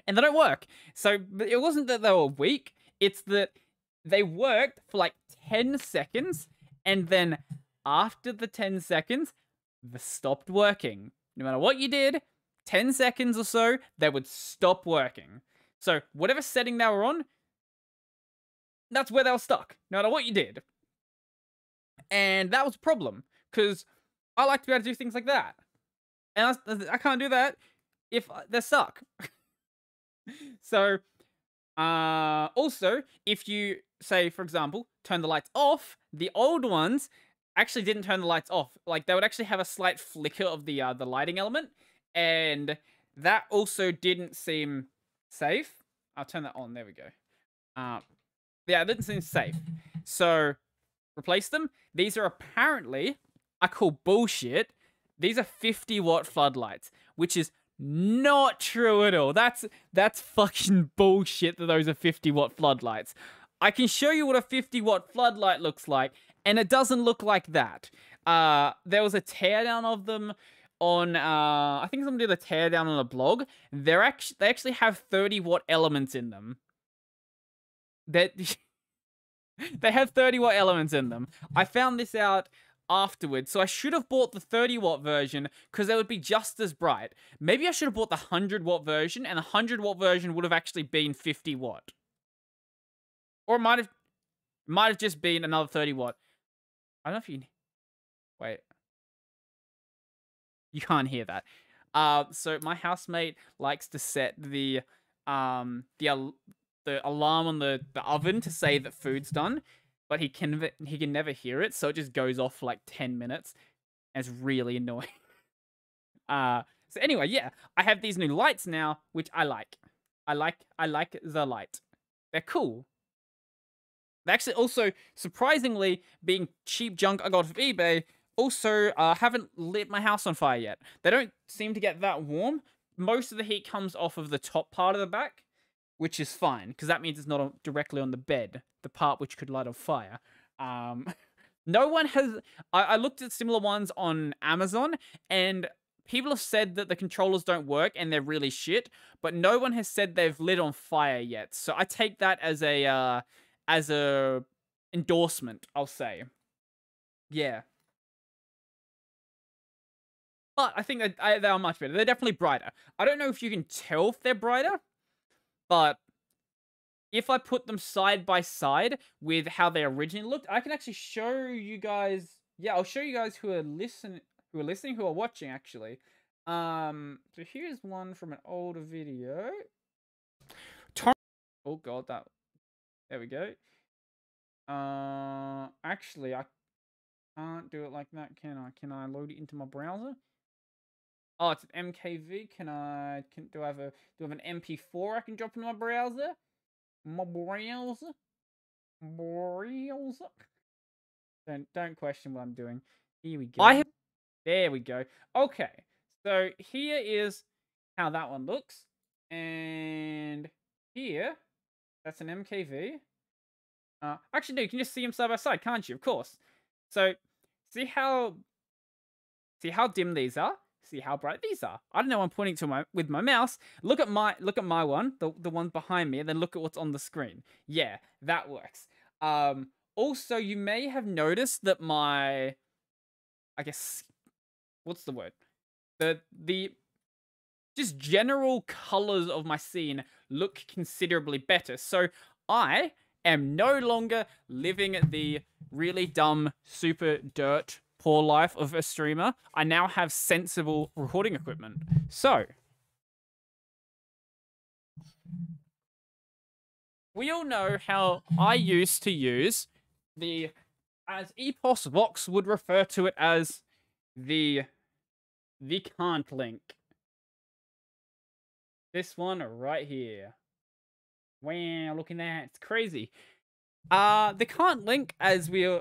And they don't work. So it wasn't that they were weak. It's that they worked for like 10 seconds. And then after the 10 seconds, they stopped working. No matter what you did, 10 seconds or so, they would stop working. So whatever setting they were on, that's where they were stuck. No matter what you did. And that was a problem. Because I like to be able to do things like that. And I can't do that if they suck. So, also, if you, say, for example, turn the lights off, the old ones actually didn't turn the lights off. Like, they would actually have a slight flicker of the lighting element, and that also didn't seem safe. I'll turn that on. There we go. Yeah, that doesn't seem safe. So, replace them. These are apparently, I call bullshit. These are 50-watt floodlights, which is not true at all. That's fucking bullshit that those are 50-watt floodlights. I can show you what a 50-watt floodlight looks like, and it doesn't look like that. There was a teardown of them on, I think somebody did a teardown on a blog. They actually have 30-watt elements in them. That they have 30-watt elements in them. I found this out afterwards, so I should have bought the 30-watt version because they would be just as bright. Maybe I should have bought the 100-watt version, and the 100-watt version would have actually been 50-watt. Or it might have just been another 30-watt. I don't know if you... Wait. You can't hear that. So my housemate likes to set the alarm on the oven to say that food's done, but he can never hear it, so it just goes off for like 10 minutes. And it's really annoying. So anyway, yeah, I have these new lights now, which I like. I like the light. They're cool. They actually also, surprisingly, being cheap junk I got off eBay, also haven't lit my house on fire yet. They don't seem to get that warm. Most of the heat comes off of the top part of the back, which is fine, because that means it's not directly on the bed, the part which could light on fire. No one has... I looked at similar ones on Amazon, and people have said that the controllers don't work and they're really shit, but no one has said they've lit on fire yet. So I take that as a endorsement, I'll say. Yeah. But I think that they are much better. They're definitely brighter. I don't know if you can tell if they're brighter, but if I put them side by side with how they originally looked, I can actually show you guys. Yeah, I'll show you guys who are watching actually. So here's one from an older video. Oh god, there we go. Actually, I can't do it like that, can I? Can I load it into my browser? Oh, it's an MKV. Do I have an MP4 I can drop into my browser? My browser? Don't question what I'm doing. Here we go. There we go. Okay. So here is how that one looks. And here, that's an MKV. Actually, no, you can just see them side by side, can't you? Of course. So, see how dim these are? See how bright these are? I don't know. I'm pointing to with my mouse. Look at my one, the one behind me, and then look at what's on the screen. Yeah, that works. Also, you may have noticed that I guess, what's the word? The just general colors of my scene look considerably better. So I am no longer living the really dumb, super dirt, poor life of a streamer. I now have sensible recording equipment. So, we all know how I used to use as Epos Vox would refer to it as the can't link. This one right here. Wow, look at that. It's crazy. The can't link, as we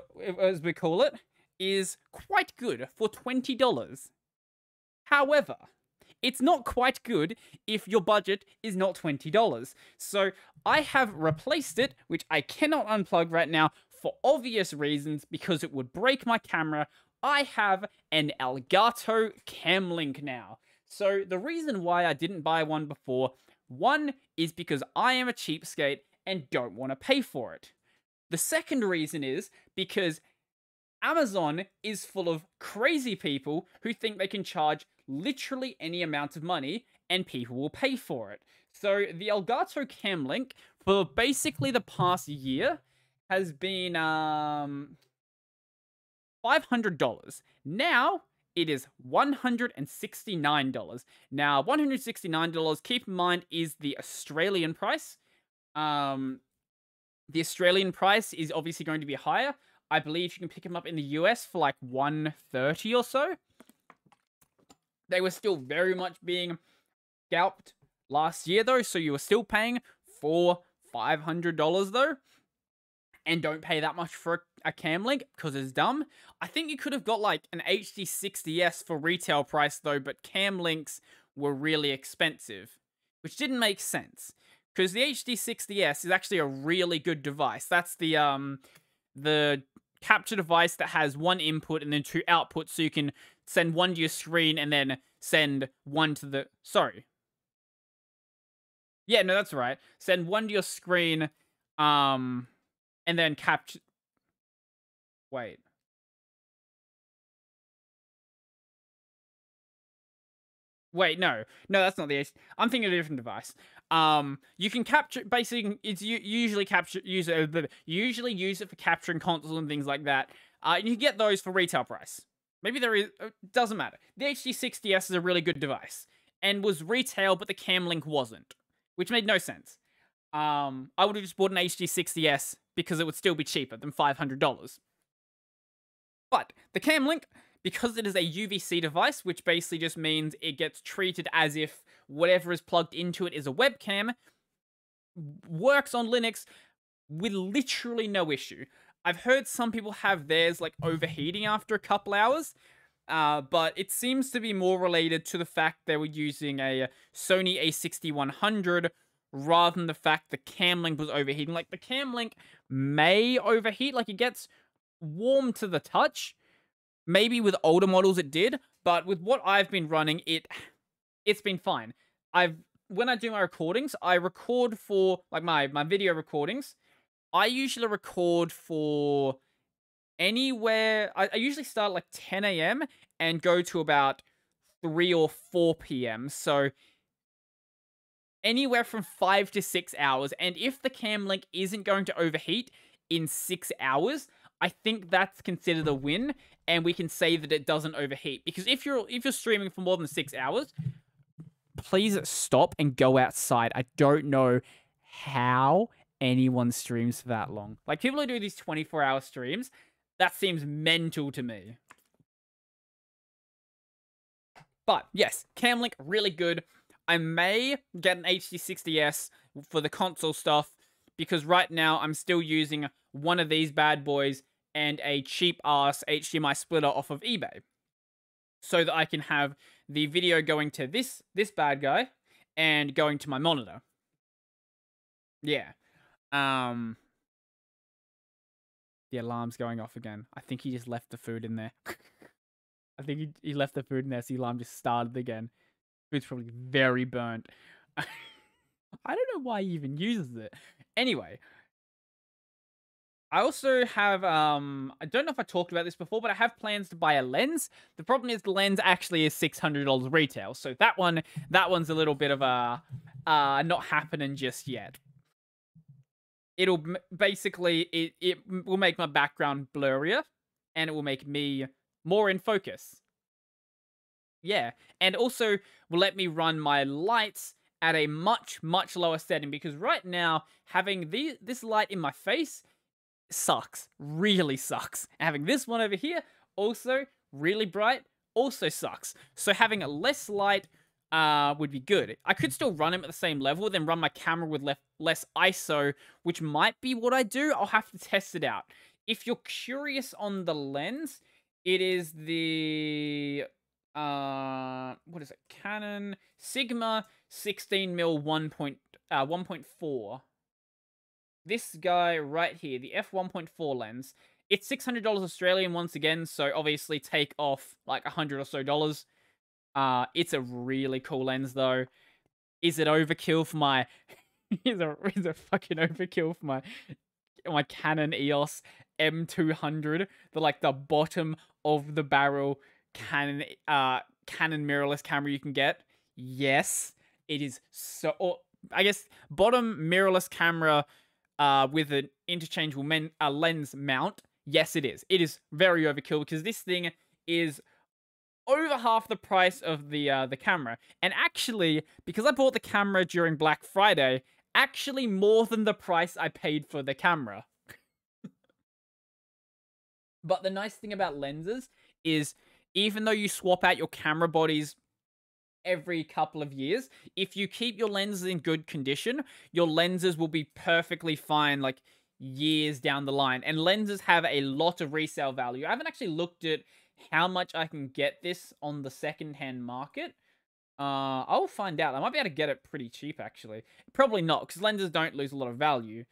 call it, is quite good for $20. However, it's not quite good if your budget is not $20. So I have replaced it, which I cannot unplug right now for obvious reasons because it would break my camera. I have an Elgato Cam Link now. So the reason why I didn't buy one before, one is because I am a cheapskate and don't want to pay for it. The second reason is because Amazon is full of crazy people who think they can charge literally any amount of money and people will pay for it. So the Elgato Cam Link for basically the past year has been $500. Now it is $169. Now $169, keep in mind, is the Australian price. The Australian price is obviously going to be higher. I believe you can pick them up in the US for like $130 or so. They were still very much being scalped last year though, so you were still paying $500 though. and don't pay that much for a cam link because it's dumb. I think you could have got like an HD60S for retail price though, but cam links were really expensive, which didn't make sense because the HD60S is actually a really good device. That's the capture device that has one input and then two outputs, so you can send one to your screen and then send one to the... Sorry. Yeah, no, that's right. Send one to your screen, and then capture... Wait. Wait, no. No, that's not the HD. I'm thinking of a different device. You can capture... Basically, it's usually usually use it for capturing consoles and things like that. And you can get those for retail price. Maybe there is... doesn't matter. The HD60S is a really good device. And was retail, but the cam link wasn't. Which made no sense. I would have just bought an HD60S because it would still be cheaper than $500. But the cam link, because it is a UVC device, which basically just means it gets treated as if whatever is plugged into it is a webcam, works on Linux with literally no issue. I've heard some people have theirs like overheating after a couple hours, but it seems to be more related to the fact they were using a Sony a6100 rather than the fact the cam link was overheating. Like, the cam link may overheat, like, it gets warm to the touch. Maybe with older models it did, but with what I've been running, it's been fine. When I do my recordings, I record for, like, my video recordings. I usually record for anywhere... I usually start at like 10 a.m. and go to about 3 or 4 p.m. So anywhere from 5 to 6 hours. And if the cam link isn't going to overheat in 6 hours, I think that's considered a win, and we can say that it doesn't overheat. Because if you're streaming for more than 6 hours, please stop and go outside. I don't know how anyone streams for that long. Like, people who do these 24-hour streams, that seems mental to me. But yes, cam link, really good. I may get an HD60S for the console stuff, because right now I'm still using one of these bad boys and a cheap-ass HDMI splitter off of eBay, so that I can have the video going to this bad guy and going to my monitor. Yeah. The alarm's going off again. I think he just left the food in there. I think he left the food in there, so the alarm just started again. Food's probably very burnt. I don't know why he even uses it. Anyway, I also have, I don't know if I talked about this before, but I have plans to buy a lens. The problem is the lens actually is $600 retail, so that one's a little bit of a, not happening just yet. It'll basically, it will make my background blurrier, and it will make me more in focus. Yeah, and also will let me run my lights at a much, much lower setting, because right now, having this light in my face sucks. Really sucks. And having this one over here, also really bright, also sucks. So having a less light would be good. I could still run him at the same level, then run my camera with less ISO, which might be what I do. I'll have to test it out. If you're curious on the lens, it is the... what is it? Canon Sigma 16mm 1.4. This guy right here, the f1.4 lens. It's $600 Australian once again, so obviously take off like $100 or so. It's a really cool lens though. Is it overkill for my... is it fucking overkill for my Canon EOS M200? The bottom of the barrel Canon mirrorless camera you can get. Yes, it is so... Or, I guess bottom mirrorless camera with an interchangeable lens mount. Yes, it is. It is very overkill, because this thing is over half the price of the camera. And actually, because I bought the camera during Black Friday, actually more than the price I paid for the camera. But the nice thing about lenses is, even though you swap out your camera bodies every couple of years, if you keep your lenses in good condition, your lenses will be perfectly fine. Like, years down the line. And lenses have a lot of resale value. I haven't actually looked at how much I can get this on the secondhand market. I'll find out. I might be able to get it pretty cheap, actually. Probably not, because lenses don't lose a lot of value.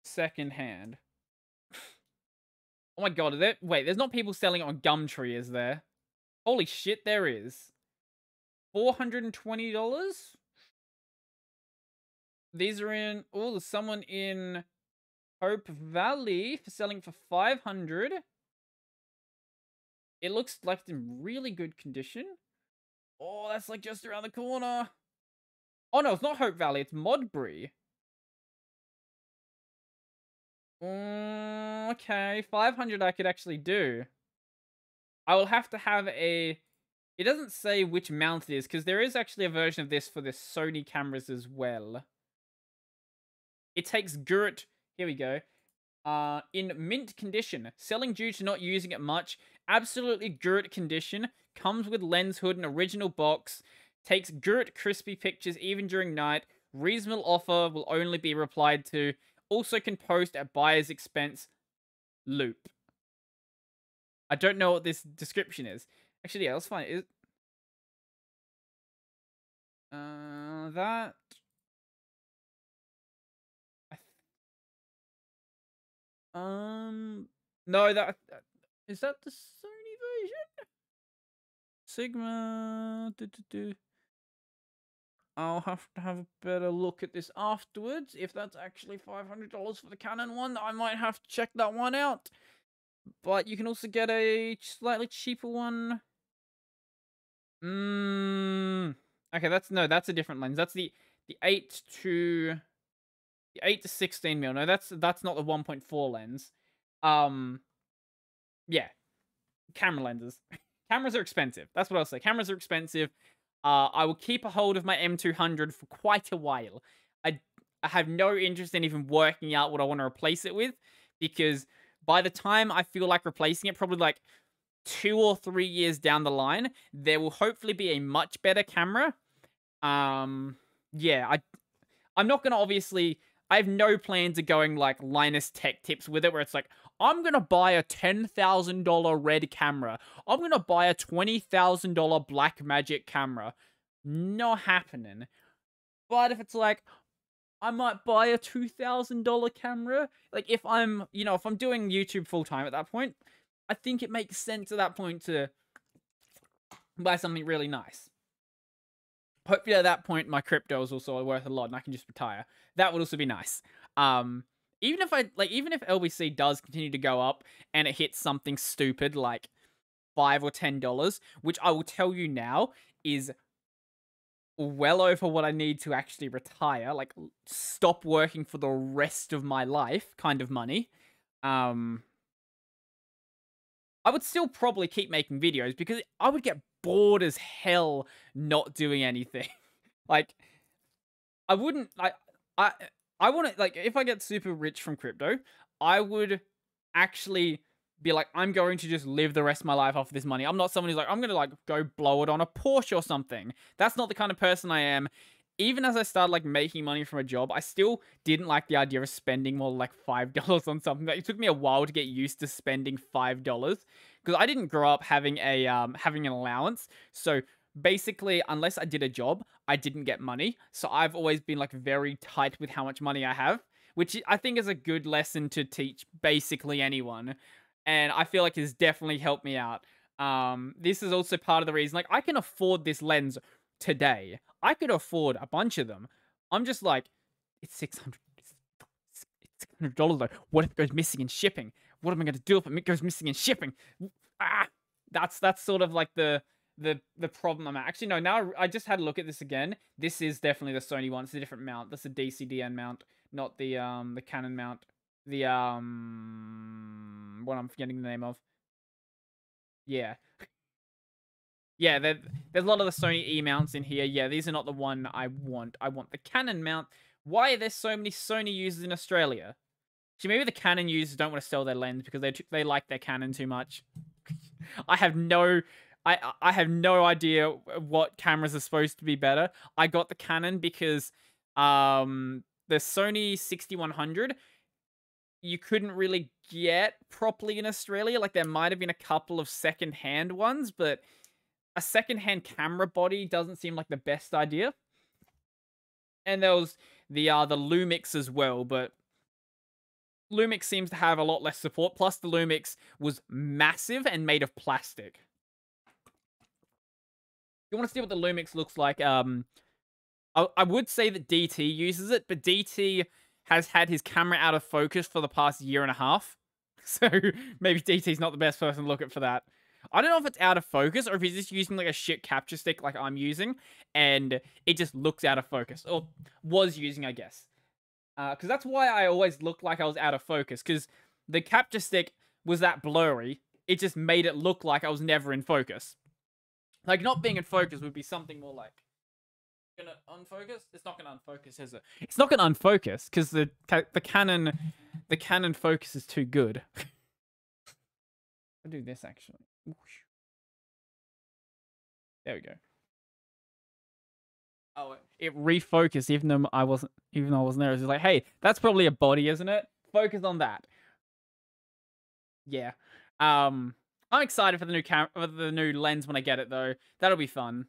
Secondhand. Oh my god, wait, there's not people selling it on Gumtree, is there? Holy shit, there is. $420? These are in... Oh, there's someone in Hope Valley for selling for $500. It looks like it's in really good condition. Oh, that's like just around the corner. Oh no, it's not Hope Valley, it's Modbury. Okay, 500 I could actually do. I will have to have a... It doesn't say which mount it is, because there is actually a version of this for the Sony cameras as well. It takes Gurt... Here we go. In mint condition. Selling due to not using it much. Absolutely Gurt condition. Comes with lens hood and original box. Takes Gurt crispy pictures even during night. Reasonable offer will only be replied to. Also can post at buyer's expense. Loop. I don't know what this description is. Actually, yeah, let's find it. That... No, that... Is that the Sony version? Sigma... I'll have to have a better look at this afterwards. If that's actually $500 for the Canon one, I might have to check that one out. But you can also get a slightly cheaper one. Okay, that's a different lens. That's the 8 to 16 mil. No, that's not the 1.4 lens. Yeah. Camera lenses. Cameras are expensive. That's what I'll say. Cameras are expensive. I will keep a hold of my M200 for quite a while. I have no interest in even working out what I want to replace it with, because by the time I feel like replacing it, probably like 2 or 3 years down the line, there will hopefully be a much better camera. Yeah, I'm not gonna obviously... I have no plans of going like Linus Tech Tips with it, where it's like, I'm gonna buy a $10,000 red camera. I'm gonna buy a $20,000 Blackmagic camera. Not happening. But if it's like, I might buy a $2,000 camera. Like, if I'm, if I'm doing YouTube full time at that point, I think it makes sense at that point to buy something really nice. Hopefully at that point, my crypto is also worth a lot and I can just retire. That would also be nice. Even if LBC does continue to go up and it hits something stupid like $5 or $10, which I will tell you now is well over what I need to actually retire, like stop working for the rest of my life kind of money. I would still probably keep making videos because I would get bored as hell not doing anything. Like, I wouldn't, I want to, like, if I get super rich from crypto, I would actually be like, I'm going to just live the rest of my life off of this money. I'm not someone who's like, I'm going to, like, go blow it on a Porsche or something. That's not the kind of person I am. Even as I started, like, making money from a job, I still didn't like the idea of spending more like $5 on something. Like, it took me a while to get used to spending $5 because I didn't grow up having a having an allowance. So basically, unless I did a job, I didn't get money. So I've always been like very tight with how much money I have, which I think is a good lesson to teach basically anyone. And I feel like it's definitely helped me out. This is also part of the reason, like, I can afford this lens today. I could afford a bunch of them. I'm just like, it's $600. It's $600 though. What if it goes missing in shipping? What am I going to do if it goes missing in shipping? That's sort of like the problem I'm at. Actually, no, now I just had a look at this again. This is definitely the Sony one. It's a different mount. That's a DCDN mount, not the Canon mount. The, what I'm forgetting the name of. Yeah. Yeah, there's a lot of the Sony E mounts in here. Yeah, these are not the one I want. I want the Canon mount. Why are there so many Sony users in Australia? Actually, maybe the Canon users don't want to sell their lens because they like their Canon too much. I have no idea what cameras are supposed to be better. I got the Canon because the Sony 6100 you couldn't really get properly in Australia. Like there might have been a couple of second-hand ones, but a second-hand camera body doesn't seem like the best idea. And there was the Lumix as well, but Lumix seems to have a lot less support. Plus, the Lumix was massive and made of plastic. You want to see what the Lumix looks like? I would say that DT uses it, but DT has had his camera out of focus for the past year and a half. So maybe DT's not the best person to look at for that. I don't know if it's out of focus or if he's just using like a shit capture stick like I'm using, and it just looks out of focus. Or was using, I guess. Because that's why I always looked like I was out of focus, because the capture stick was that blurry. It just made it look like I was never in focus. Like, not being in focus would be something more like... Gonna unfocus? It's not gonna unfocus, is it? It's not gonna unfocus, because the Canon focus is too good. I'll do this, actually. There we go. Oh, it refocused even though I wasn't there. It was like, hey, that's probably a body, isn't it? Focus on that. Yeah. I'm excited for the new lens when I get it though. That'll be fun.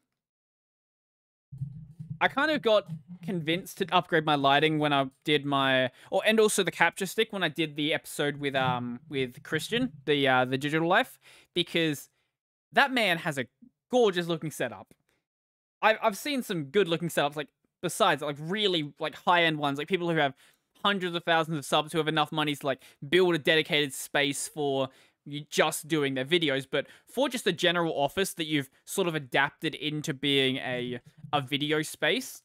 I kind of got convinced to upgrade my lighting when I did and also the capture stick when I did the episode with Christian, the Digital Life, because that man has a gorgeous looking setup. I've seen some good looking setups, like besides like really like high end ones, like people who have hundreds of thousands of subs who have enough money to like build a dedicated space for you just doing their videos, but for just a general office that you've sort of adapted into being a video space,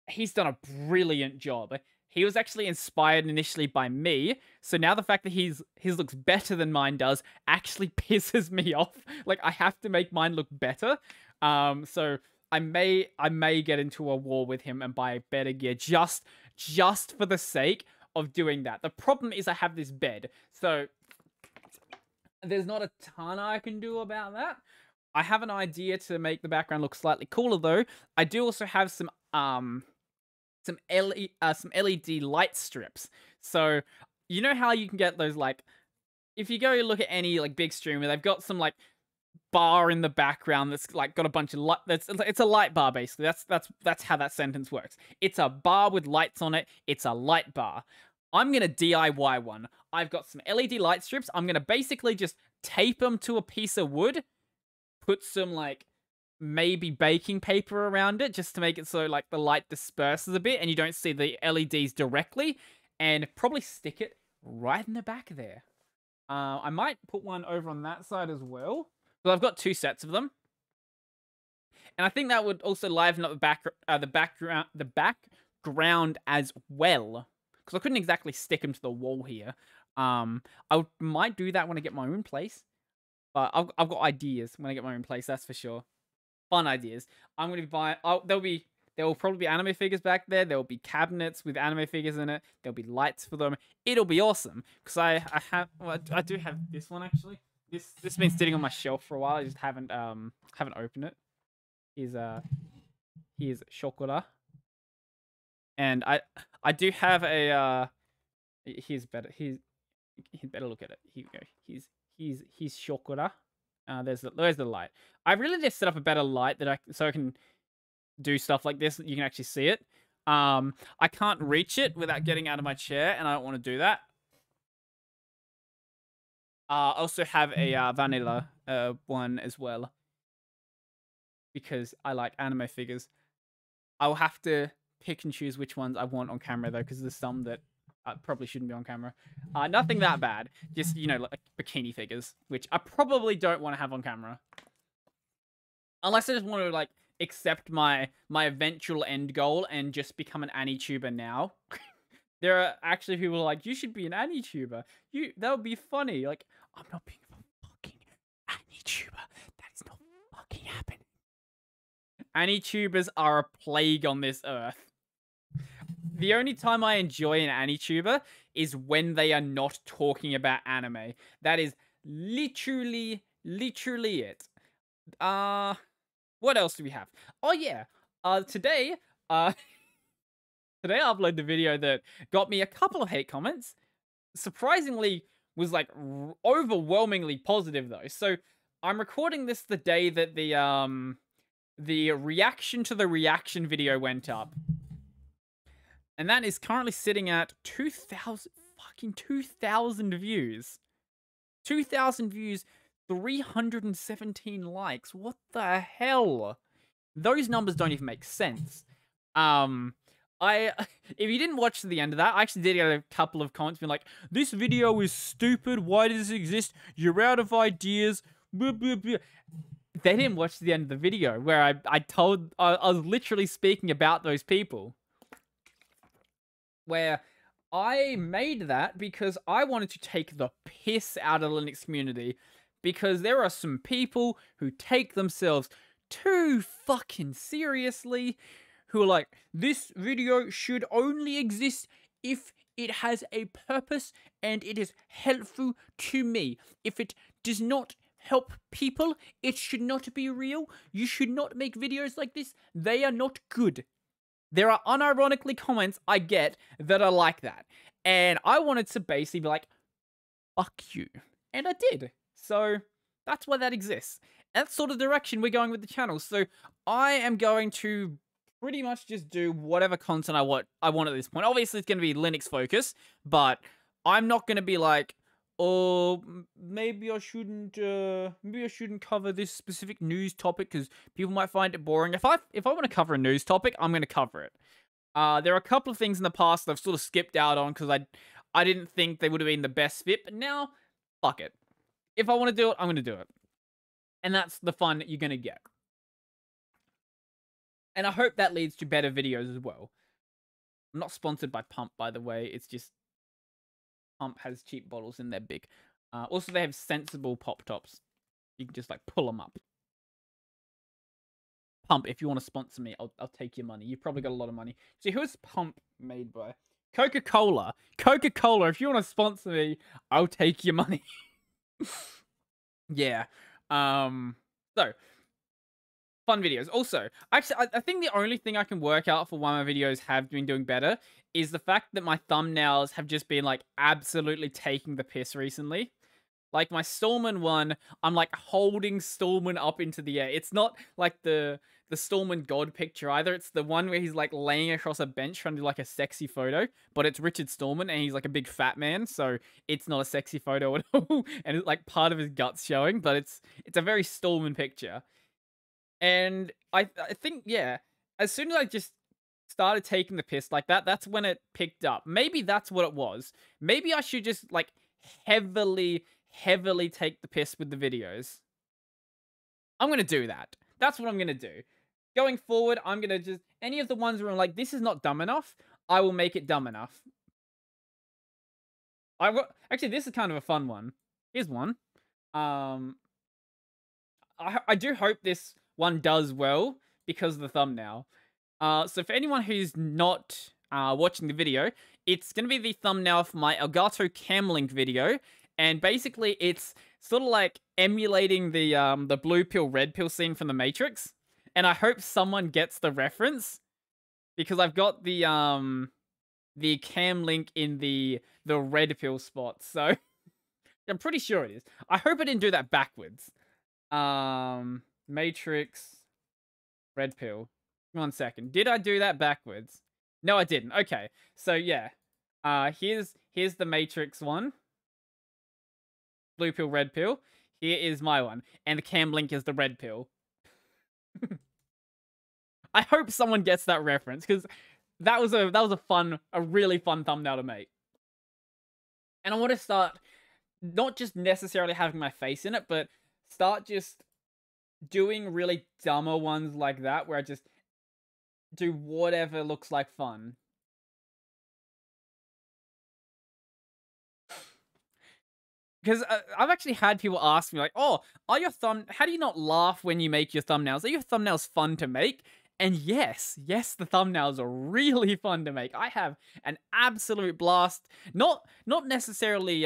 he's done a brilliant job. He was actually inspired initially by me, so now the fact that his looks better than mine does actually pisses me off. Like, I have to make mine look better. So I may get into a war with him and buy better gear just for the sake of doing that. The problem is I have this bed, so there's not a ton I can do about that. I have an idea to make the background look slightly cooler though. I do also have some LED light strips. So you know how you can get those, like, if you go look at any like big streamer, they've got some like bar in the background that's like got a bunch of light. It's a light bar basically. That's how that sentence works. It's a bar with lights on it. It's a light bar. I'm gonna DIY one. I've got some LED light strips. I'm gonna basically just tape them to a piece of wood, put some like maybe baking paper around it just to make it so like the light disperses a bit and you don't see the LEDs directly, and probably stick it right in the back there. I might put one over on that side as well. So I've got two sets of them. And I think that would also liven up the background as well. Because I couldn't exactly stick them to the wall here. Might do that when I get my own place. But I've got ideas when I get my own place, that's for sure. Fun ideas. I'm going to be buying... There will probably be anime figures back there. There will be cabinets with anime figures in it. There'll be lights for them. It'll be awesome. Because I do have this one, actually. This has been sitting on my shelf for a while. I just haven't opened it. Here's Shokura. And I do have a here's better look at it. Here we go. Here's Shokura. There's the light. I really just set up a better light so I can do stuff like this. You can actually see it. I can't reach it without getting out of my chair, and I don't want to do that. I also have a vanilla one as well, because I like anime figures. I'll have to pick and choose which ones I want on camera though, because there's some that probably shouldn't be on camera. Nothing that bad, just, you know, like bikini figures, which I probably don't want to have on camera, unless I just want to like accept my eventual end goal and just become an AniTuber now. There are actually people like, you should be an AniTuber. That would be funny. Like, I'm not being a fucking AniTuber. That is not fucking happening. AniTubers are a plague on this earth. The only time I enjoy an AniTuber is when they are not talking about anime. That is literally it. What else do we have? Oh yeah. Today, Today I uploaded a video that got me a couple of hate comments. Surprisingly, was like overwhelmingly positive though. So I'm recording this the day that the reaction to the reaction video went up. And that is currently sitting at 2,000 views. 2,000 views, 317 likes. What the hell? Those numbers don't even make sense. If you didn't watch to the end of that, I actually did get a couple of comments being like, this video is stupid, why does it exist? You're out of ideas. Blah, blah, blah. They didn't watch to the end of the video where I was literally speaking about those people. Where I made that because I wanted to take the piss out of the Linux community, because there are some people who take themselves too fucking seriously, who are like, this video should only exist if it has a purpose and it is helpful to me. If it does not help people, it should not be real. You should not make videos like this. They are not good. There are unironically comments I get that are like that. And I wanted to basically be like, fuck you. And I did. So that's why that exists. That's sort of the direction we're going with the channel. So I am going to pretty much just do whatever content I want at this point. Obviously, it's going to be Linux focused, but I'm not going to be like, oh, maybe I shouldn't cover this specific news topic because people might find it boring. If I want to cover a news topic, I'm going to cover it. There are a couple of things in the past that I've sort of skipped out on because I didn't think they would have been the best fit, but now, fuck it. If I want to do it, I'm going to do it. And that's the fun that you're going to get. And I hope that leads to better videos as well. I'm not sponsored by Pump, by the way. It's just Pump has cheap bottles and they're big. Also, they have sensible pop tops. You can just like pull them up. Pump, if you want to sponsor me, I'll take your money. You've probably got a lot of money. See, who is Pump made by? Coca-Cola. Coca-Cola, if you want to sponsor me, I'll take your money. Yeah. So, fun videos. Also, actually, I think the only thing I can work out for why my videos have been doing better is the fact that my thumbnails have just been, like, absolutely taking the piss recently. Like, my Stallman one, I'm, like, holding Stallman up into the air. It's not, like, the Stallman God picture either. It's the one where he's, like, laying across a bench trying to do, like, a sexy photo. But it's Richard Stallman, and he's, like, a big fat man, so it's not a sexy photo at all. And it's, like, part of his guts showing, but it's a very Stallman picture. And I think, yeah, as soon as I just started taking the piss like that, that's when it picked up. Maybe that's what it was. Maybe I should just, like, heavily take the piss with the videos. I'm gonna do that. That's what I'm gonna do. Going forward, I'm gonna just... Any of the ones where I'm like, this is not dumb enough, I will make it dumb enough. Actually, this is kind of a fun one. Here's one. I do hope this one does well because of the thumbnail. So for anyone who's not watching the video, it's going to be the thumbnail for my Elgato Camlink video. And basically, it's sort of like emulating the blue pill, red pill scene from The Matrix. And I hope someone gets the reference, because I've got the Camlink in the red pill spot. So I'm pretty sure it is. I hope I didn't do that backwards. Matrix, red pill. 1 second. Did I do that backwards? No, I didn't. Okay. So yeah. Here's the Matrix one. Blue pill, red pill. Here is my one. And the Camlink is the red pill. I hope someone gets that reference, because that was a really fun thumbnail to make. And I want to start not just necessarily having my face in it, but start just doing really dumber ones like that, where I just do whatever looks like fun. Because I've actually had people ask me, like, oh, how do you not laugh when you make your thumbnails? Are your thumbnails fun to make? And yes, the thumbnails are really fun to make. I have an absolute blast. Not necessarily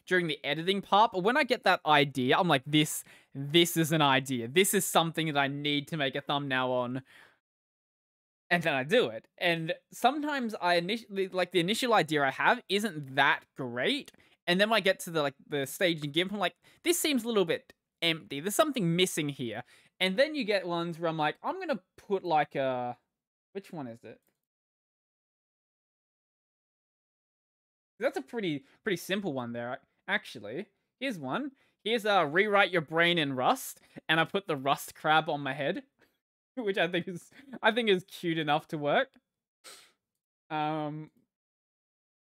during the editing part, but when I get that idea, I'm like, this is an idea. This is something that I need to make a thumbnail on. and then I do it. And sometimes I initially, like, the initial idea I have isn't that great, and then when I get to the stage in GIMP, I'm like, this seems a little bit empty. There's something missing here. And then you get ones where I'm like, I'm gonna put like a, which one is it? That's a pretty simple one there, actually. Here's one. Here's rewrite your brain in Rust, and I put the Rust crab on my head, which I think is cute enough to work. Um,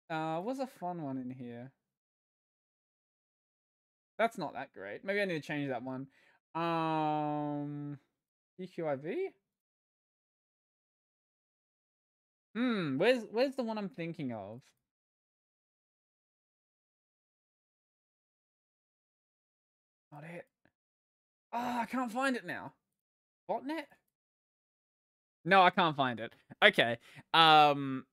what's a fun one in here? That's not that great. Maybe I need to change that one. EQIV? Where's the one I'm thinking of? Not it. Ah, I can't find it now. Botnet? No, I can't find it. Okay. Oh,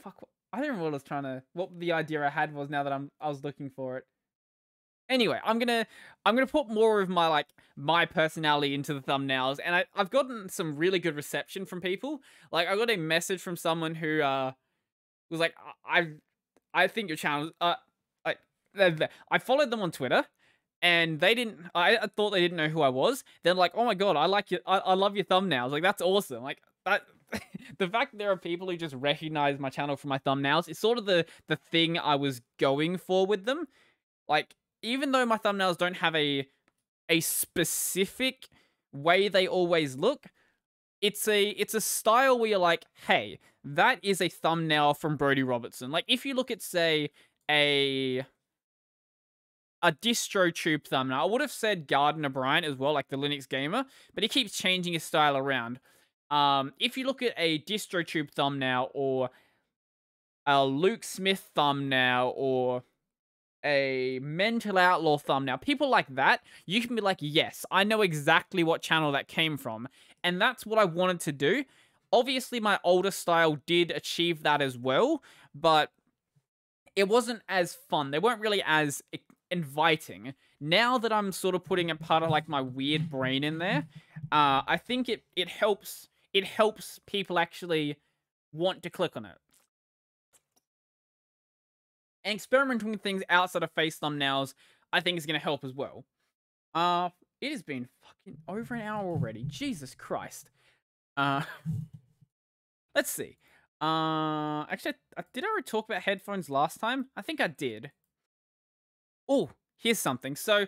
fuck. I don't remember what I was what the idea I had was now that I was looking for it. Anyway, I'm gonna put more of my personality into the thumbnails, and I've gotten some really good reception from people. Like, I got a message from someone who was like, I think your channel I I followed them on Twitter, and they didn't. I thought they didn't know who I was. They're like, oh my god, I love your thumbnails. Like, that's awesome. Like that. The fact that there are people who just recognize my channel from my thumbnails is sort of the thing I was going for with them. Like, even though my thumbnails don't have a specific way they always look, it's a style where you're like, hey, that is a thumbnail from Brody Robertson. Like, if you look at, say, a DistroTube thumbnail, I would have said Gardner Bryant as well, like the Linux gamer, but he keeps changing his style around. If you look at a DistroTube thumbnail, or a Luke Smith thumbnail, or a Mental Outlaw thumbnail, people like that, you can be like, yes, I know exactly what channel that came from. And that's what I wanted to do. Obviously, my older style did achieve that as well, but it wasn't as fun. They weren't really as inviting. Now that I'm sort of putting a part of, like, my weird brain in there, I think it helps people actually want to click on it. And experimenting with things outside of face thumbnails, I think, is going to help as well. It has been fucking over an hour already. Jesus Christ. Let's see. Actually, did I already talk about headphones last time? I think I did. Oh, here's something. So,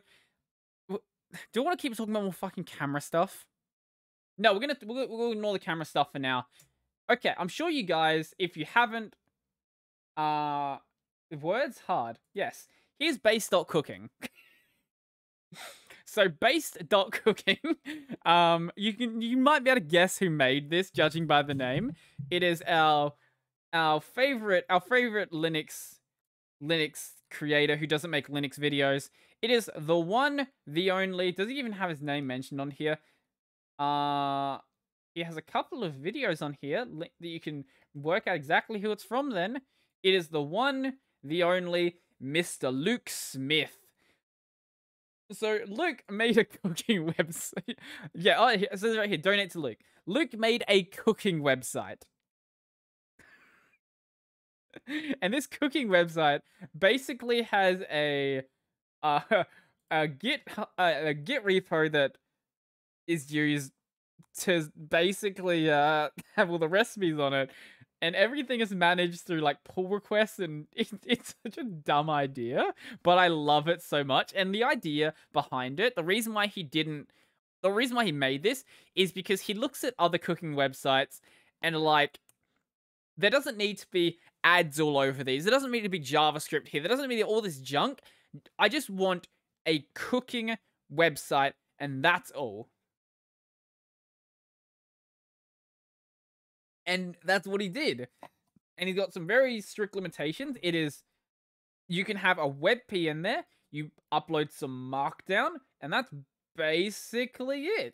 do you want to keep talking about more fucking camera stuff? No, we'll ignore the camera stuff for now. Okay, I'm sure you guys, if you haven't, words hard. Yes. Here's Based.cooking. So Based.cooking, you might be able to guess who made this, judging by the name. It is our favorite Linux creator who doesn't make Linux videos. It is the one, the only. Does he even have his name mentioned on here? He has a couple of videos on here that you can work out exactly who it's from. Then it is the one, the only Mr. Luke Smith. So Luke made a cooking website. Yeah, it says right here, donate to Luke. Luke made a cooking website. And this cooking website basically has a Git repo that is used to basically have all the recipes on it, and everything is managed through, like, pull requests, and it's such a dumb idea, but I love it so much. And the idea behind it, the reason why he made this is because he looks at other cooking websites and, like, there doesn't need to be ads all over these. There doesn't need to be JavaScript here. There doesn't need all this junk. I just want a cooking website, and that's all. And that's what he did. And he's got some very strict limitations. It is, you can have a WebP in there, you upload some Markdown, and that's basically it.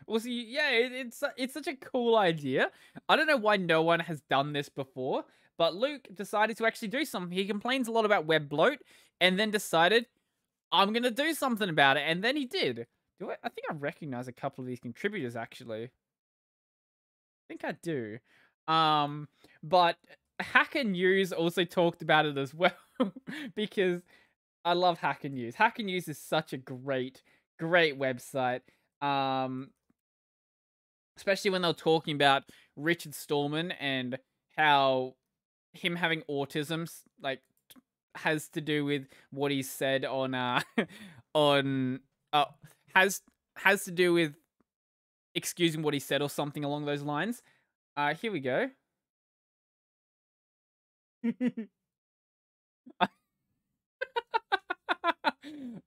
Well, see, yeah, it's such a cool idea. I don't know why no one has done this before, but Luke decided to actually do something. He complains a lot about web bloat, and then decided, I'm going to do something about it, and then he did. I think I recognize a couple of these contributors, actually. think I do. But Hacker News also talked about it as well because I love Hacker News. Hacker News is such a great website. Um, Especially when they were talking about Richard Stallman and how him having autism like has to do with what he said on on uh has to do with excusing what he said or something along those lines. Here we go.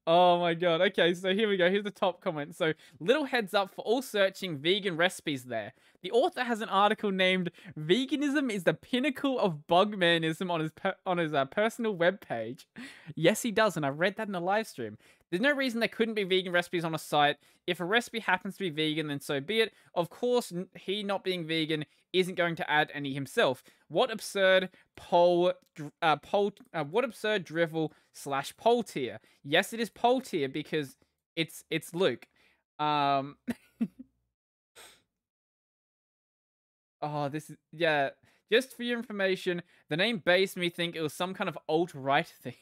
Oh my god. Okay, so here we go. Here's the top comment. So, little heads up for all searching vegan recipes there. The author has an article named "Veganism is the pinnacle of bugmanism" on his personal webpage. Yes, he does, and I read that in a live stream. There's no reason there couldn't be vegan recipes on a site. If a recipe happens to be vegan, then so be it. Of course, he not being vegan isn't going to add any himself. What absurd what absurd drivel / poll tier. Yes, it is poll tier because it's Luke. Oh, this is, yeah. Just for your information, the name based me think it was some kind of alt-right thing.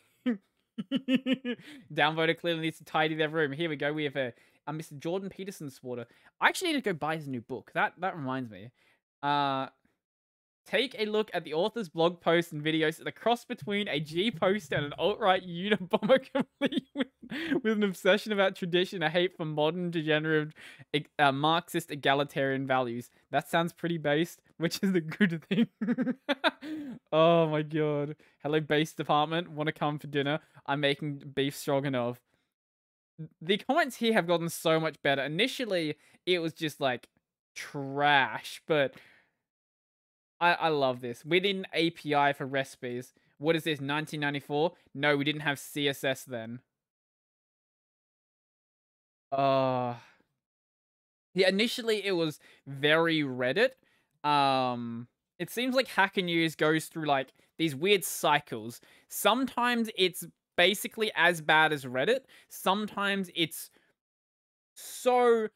Downvoter clearly needs to tidy their room. Here we go. We have a Mr. Jordan Peterson supporter. I actually need to go buy his new book. That reminds me. Take a look at the author's blog posts and videos. The cross between a G poster and an alt-right Unabomber, complete with an obsession about tradition, a hate for modern, degenerate, Marxist, egalitarian values. That sounds pretty based, which is a good thing. Oh my god. Hello, base department. Want to come for dinner? I'm making beef stroganoff. The comments here have gotten so much better. Initially, it was just like trash, but I love this. We need an API for recipes. What is this, 1994? No, we didn't have CSS then. Yeah, initially it was very Reddit. It seems like Hacker News goes through like these weird cycles. Sometimes it's basically as bad as Reddit. Sometimes it's so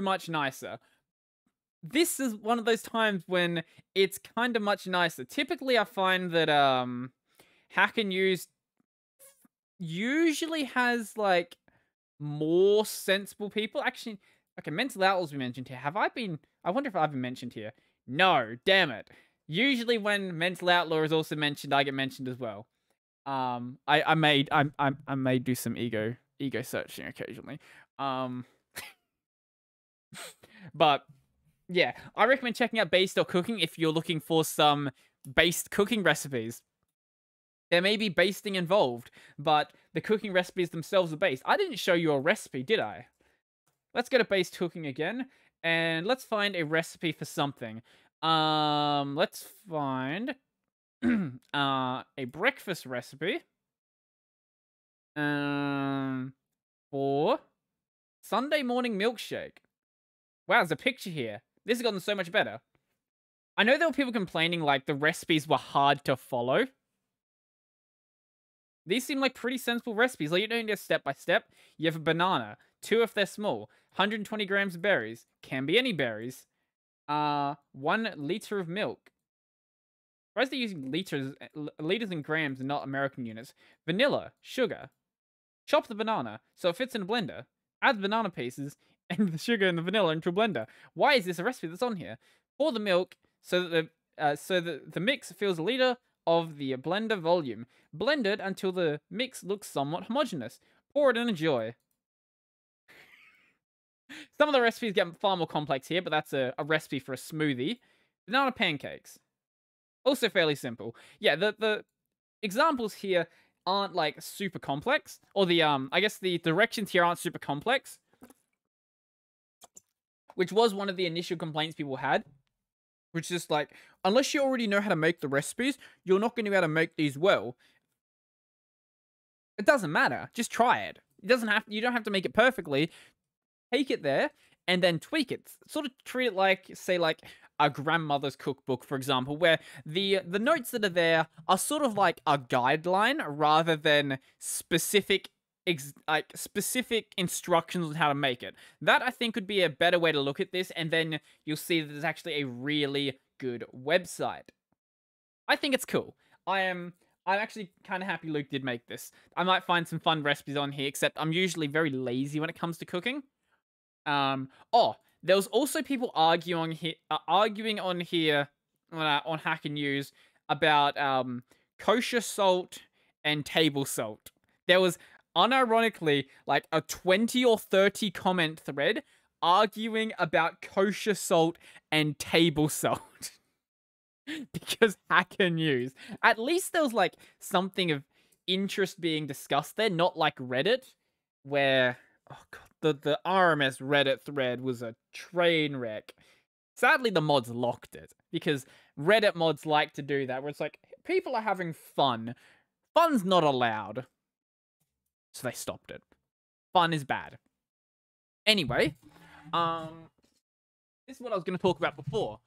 much nicer. This is one of those times when it's kind of much nicer. Typically, I find that Hacker News usually has like more sensible people. Actually, okay, Mental Outlaws we mentioned here. I wonder if I've been mentioned here. No, damn it. Usually when Mental Outlaw is also mentioned, I get mentioned as well. I may do some ego searching occasionally. But yeah, I recommend checking out Based.cooking if you're looking for some based cooking recipes. There may be basting involved, but the cooking recipes themselves are based. I didn't show you a recipe, did I? Let's go to Based Cooking again, and let's find a recipe for something. Let's find a breakfast recipe. For Sunday morning milkshake. Wow, there's a picture here. This has gotten so much better. I know there were people complaining like the recipes were hard to follow. These seem like pretty sensible recipes. Like, you don't need a step by step. You have a banana, 2 if they're small, 120 grams of berries, can be any berries, 1 liter of milk. Why is they using liters and grams and not American units? Vanilla, sugar. Chop the banana so it fits in a blender. Add the banana pieces and the sugar and the vanilla into a blender. Why is this a recipe that's on here? Pour the milk so that the mix fills a liter of the blender volume. Blend it until the mix looks somewhat homogeneous. Pour it and enjoy. Some of the recipes get far more complex here, but that's a recipe for a smoothie. Banana pancakes. Also fairly simple. Yeah, the examples here aren't like super complex, or the I guess the directions here aren't super complex, which was one of the initial complaints people had, which is like, unless you already know how to make the recipes, you're not going to be able to make these well. It doesn't matter. Just try it. You don't have to make it perfectly. Take it there and then tweak it. Sort of treat it like, say, like a grandmother's cookbook, for example, where the notes that are there are sort of like a guideline rather than specific like specific instructions on how to make it. That I think would be a better way to look at this, and then you'll see that there's actually a really good website. I think it's cool. I'm actually kind of happy Luke did make this. I might find some fun recipes on here, except I'm usually very lazy when it comes to cooking. Oh, there was also people arguing on here on Hacker News about kosher salt and table salt. There was unironically like a 20 or 30 comment thread arguing about kosher salt and table salt. Because Hacker News. At least there was like something of interest being discussed there, not like Reddit, where oh god, the RMS Reddit thread was a train wreck. Sadly, the mods locked it because Reddit mods like to do that, where it's like people are having fun. Fun's not allowed, so they stopped it. Fun is bad. Anyway, this is what I was going to talk about before.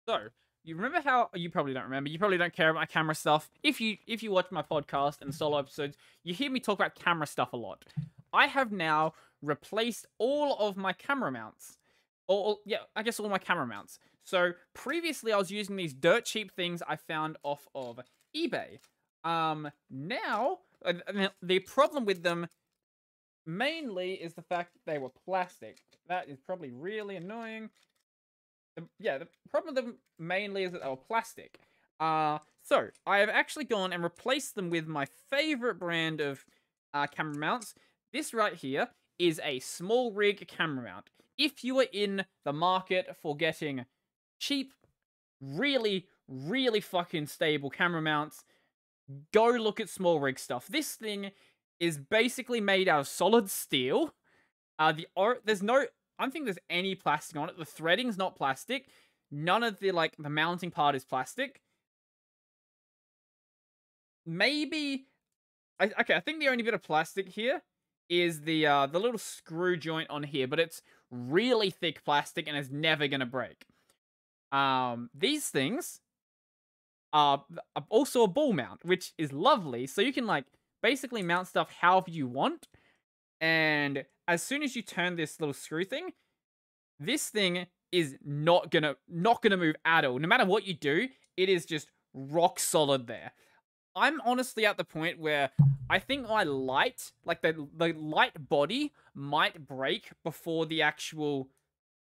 So, you remember how you probably don't remember. You probably don't care about my camera stuff. If you watch my podcast and solo episodes, you hear me talk about camera stuff a lot. I have now replaced all of my camera mounts. Yeah, I guess all my camera mounts. So previously I was using these dirt cheap things I found off of eBay. Now the problem with them mainly is the fact that they were plastic. That is probably really annoying. Yeah, the problem with them mainly is that they were plastic. So I have actually gone and replaced them with my favorite brand of camera mounts. This right here is a SmallRig camera mount. If you are in the market for getting cheap, really, really fucking stable camera mounts, go look at SmallRig stuff. This thing is basically made out of solid steel. There's no, I don't think there's any plastic on it. The threading's not plastic. None of the, like, the mounting part is plastic. Maybe, okay, I think the only bit of plastic here is the little screw joint on here, but it's really thick plastic and is never gonna break. These things are also a ball mount, which is lovely. So you can, like, basically mount stuff however you want. And as soon as you turn this little screw thing, this thing is not gonna move at all. No matter what you do, it is just rock solid there. I'm honestly at the point where I think my light, like the light body, might break before the actual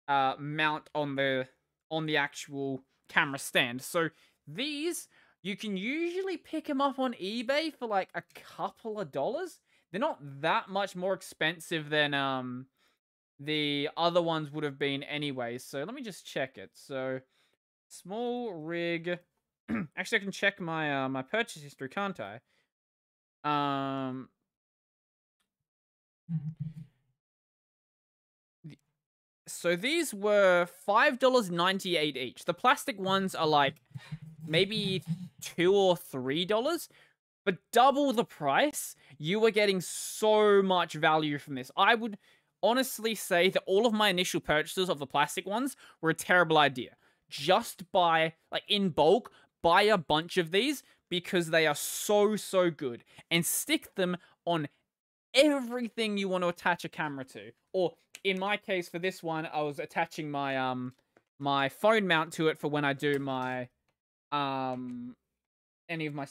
mount on the actual camera stand. So these, you can usually pick them up on eBay for like a couple of dollars. They're not that much more expensive than the other ones would have been anyway. So let me just check it. So SmallRig. Actually, I can check my my purchase history, can't I? So these were $5.98 each. The plastic ones are like maybe $2 or $3. But double the price, you are getting so much value from this. I would honestly say that all of my initial purchases of the plastic ones were a terrible idea. Just buy, like in bulk, buy a bunch of these because they are so, so good. And stick them on everything you want to attach a camera to. Or in my case, for this one, I was attaching my my phone mount to it for when I do my any of my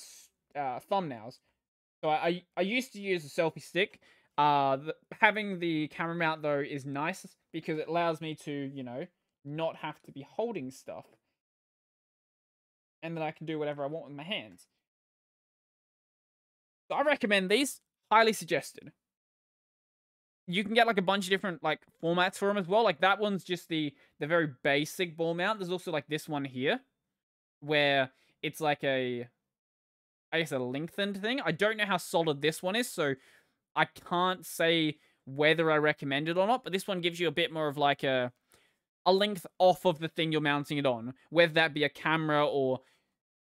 thumbnails. So I used to use a selfie stick. Having the camera mount though is nice because it allows me to, you know, not have to be holding stuff. And then I can do whatever I want with my hands. So I recommend these. Highly suggested. You can get like a bunch of different like formats for them as well. Like that one's just the very basic ball mount. There's also like this one here where it's like a, I guess, a lengthened thing. I don't know how solid this one is, so I can't say whether I recommend it or not, but this one gives you a bit more of like a length off of the thing you're mounting it on, whether that be a camera or,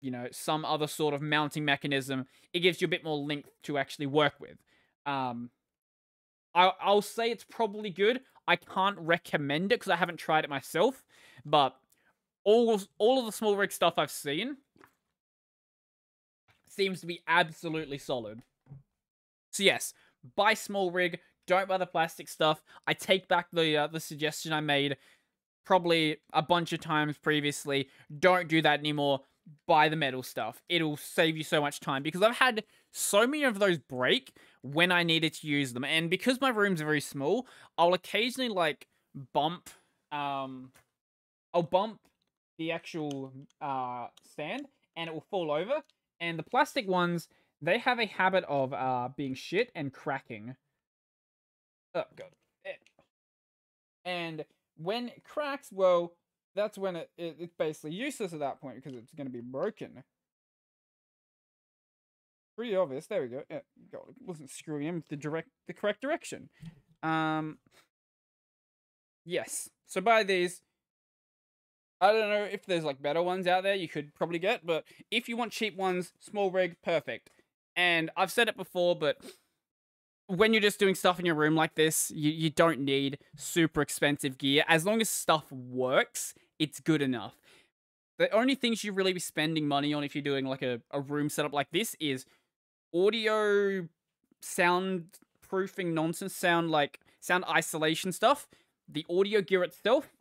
you know, some other sort of mounting mechanism. It gives you a bit more length to actually work with. I'll say it's probably good. I can't recommend it because I haven't tried it myself, but all of the SmallRig stuff I've seen seems to be absolutely solid. So yes, buy small rig. Don't buy the plastic stuff. I take back the suggestion I made probably a bunch of times previously. Don't do that anymore. Buy the metal stuff. It'll save you so much time, because I've had so many of those break when I needed to use them. And because my room's very small, I'll occasionally like bump I'll bump the actual stand and it will fall over. And the plastic ones, they have a habit of being shit and cracking. Oh god. And when it cracks, well, that's when it's basically useless at that point, because it's going to be broken. Pretty obvious. There we go. Yeah, God, it wasn't screwing him with the correct direction. Yes. So buy these. I don't know if there's like better ones out there you could probably get, but if you want cheap ones, small rig, perfect. And I've said it before, but when you're just doing stuff in your room like this, you don't need super expensive gear. As long as stuff works, it's good enough. The only things you really be spending money on if you're doing like a room setup like this is audio, soundproofing nonsense, sound isolation stuff, the audio gear itself,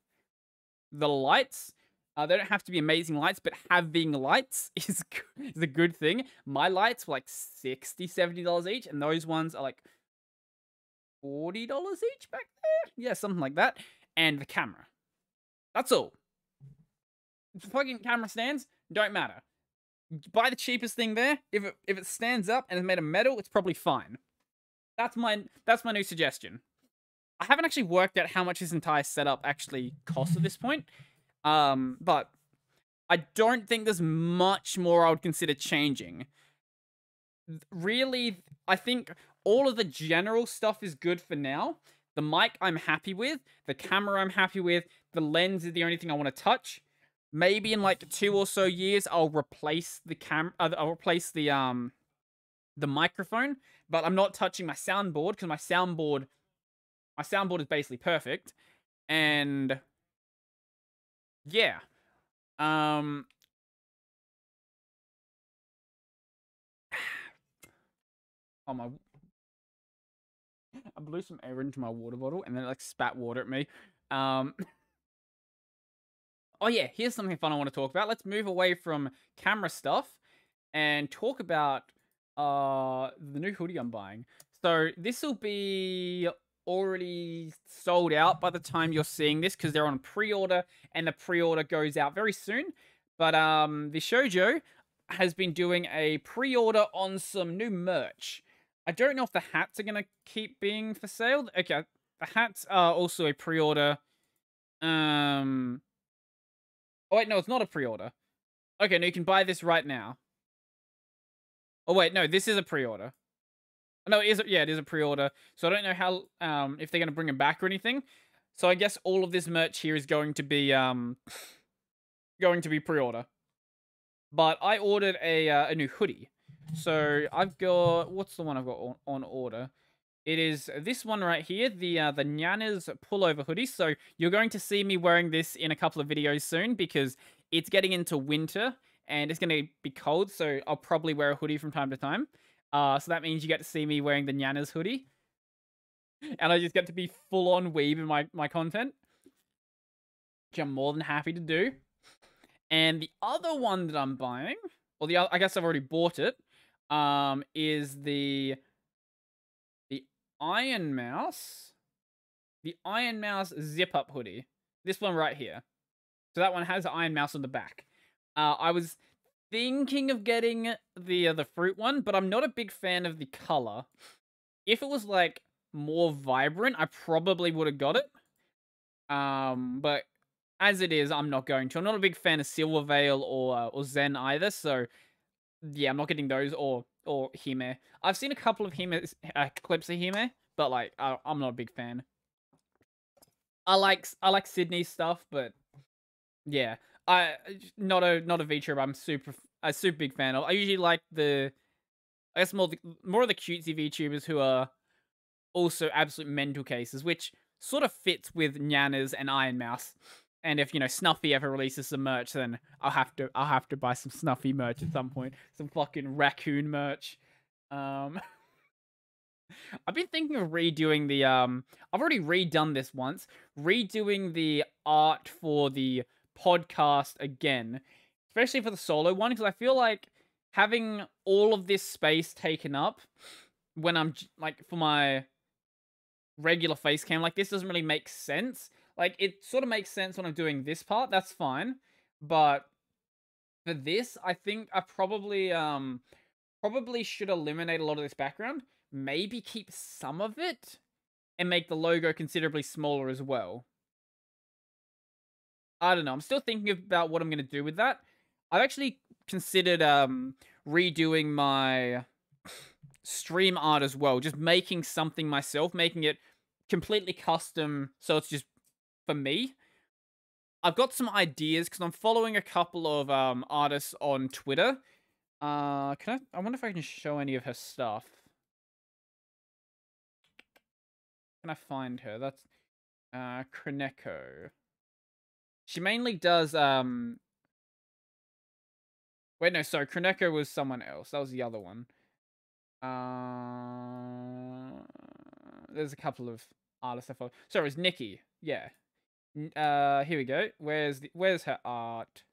the lights. They don't have to be amazing lights, but having lights is a good thing. My lights were like $60, $70 each, and those ones are like $40 each back there? Yeah, something like that. And the camera. That's all. Fucking camera stands don't matter. Buy the cheapest thing there. If it stands up and is made of metal, it's probably fine. That's my new suggestion. I haven't actually worked out how much this entire setup actually costs at this point. But I don't think there's much more I would consider changing. Really, I think all of the general stuff is good for now. The mic I'm happy with. The camera I'm happy with. The lens is the only thing I want to touch. Maybe in like 2 or so years, I'll replace the I'll replace the microphone. But I'm not touching my soundboard, because my soundboard is basically perfect. And yeah. Oh my. I blew some air into my water bottle and then it like spat water at me. Oh yeah, here's something fun I want to talk about. Let's move away from camera stuff and talk about the new hoodie I'm buying. So this will be already sold out by the time you're seeing this, because they're on pre-order and the pre-order goes out very soon. But the Shoujo has been doing a pre-order on some new merch. I don't know if the hats are gonna keep being for sale. Okay, the hats are also a pre-order. Oh wait, no, it's not a pre-order. Okay, no, you can buy this right now. Oh wait, no, this is a pre-order. No, it is. Yeah, it is a pre-order. So I don't know how if they're gonna bring them back or anything. So I guess all of this merch here is going to be pre-order. But I ordered a new hoodie. So I've got, what's the one I've got on order? It is this one right here, the Nyanas pullover hoodie. So you're going to see me wearing this in a couple of videos soon, because it's getting into winter and it's going to be cold. So I'll probably wear a hoodie from time to time. So that means you get to see me wearing the Nyanas hoodie. And I just get to be full on weeb in my content, which I'm more than happy to do. And the other one that I'm buying, or I guess I've already bought it, is the Iron Mouse. The Iron Mouse zip-up hoodie. This one right here. So that one has Iron Mouse on the back. I was thinking of getting the fruit one, but I'm not a big fan of the color. If it was like more vibrant, I probably would have got it. But as it is, I'm not going to. I'm not a big fan of Silver Veil or Zen either, so yeah, I'm not getting those or Hime. I've seen a couple of Hime clips of Hime, but like I'm not a big fan. I like Sydney stuff, but yeah, not a VTuber I'm a super big fan of. I usually like I guess more of the cutesy VTubers who are also absolute mental cases, which sort of fits with Nyanas and Iron Mouse. And if, you know, Snuffy ever releases some merch, then I'll have to buy some Snuffy merch at some point. Some fucking raccoon merch. I've been thinking of redoing the I've already redone this once, redoing the art for the podcast again, especially for the solo one because I feel like having all of this space taken up when I'm like for my regular face cam like this doesn't really make sense. Like it sort of makes sense when I'm doing this part, that's fine. But for this, I think I probably should eliminate a lot of this background, maybe keep some of it, and make the logo considerably smaller as well. I don't know. I'm still thinking about what I'm going to do with that. I've actually considered redoing my stream art as well, just making something myself, making it completely custom so it's just for me. I've got some ideas because I'm following a couple of artists on Twitter. I wonder if I can show any of her stuff. Can I find her? That's Kreneko. She mainly does wait, no, sorry, Kreneko was someone else. That was the other one. There's a couple of artists I follow. Sorry, it was Nikki. Yeah. Here we go. Where's her art?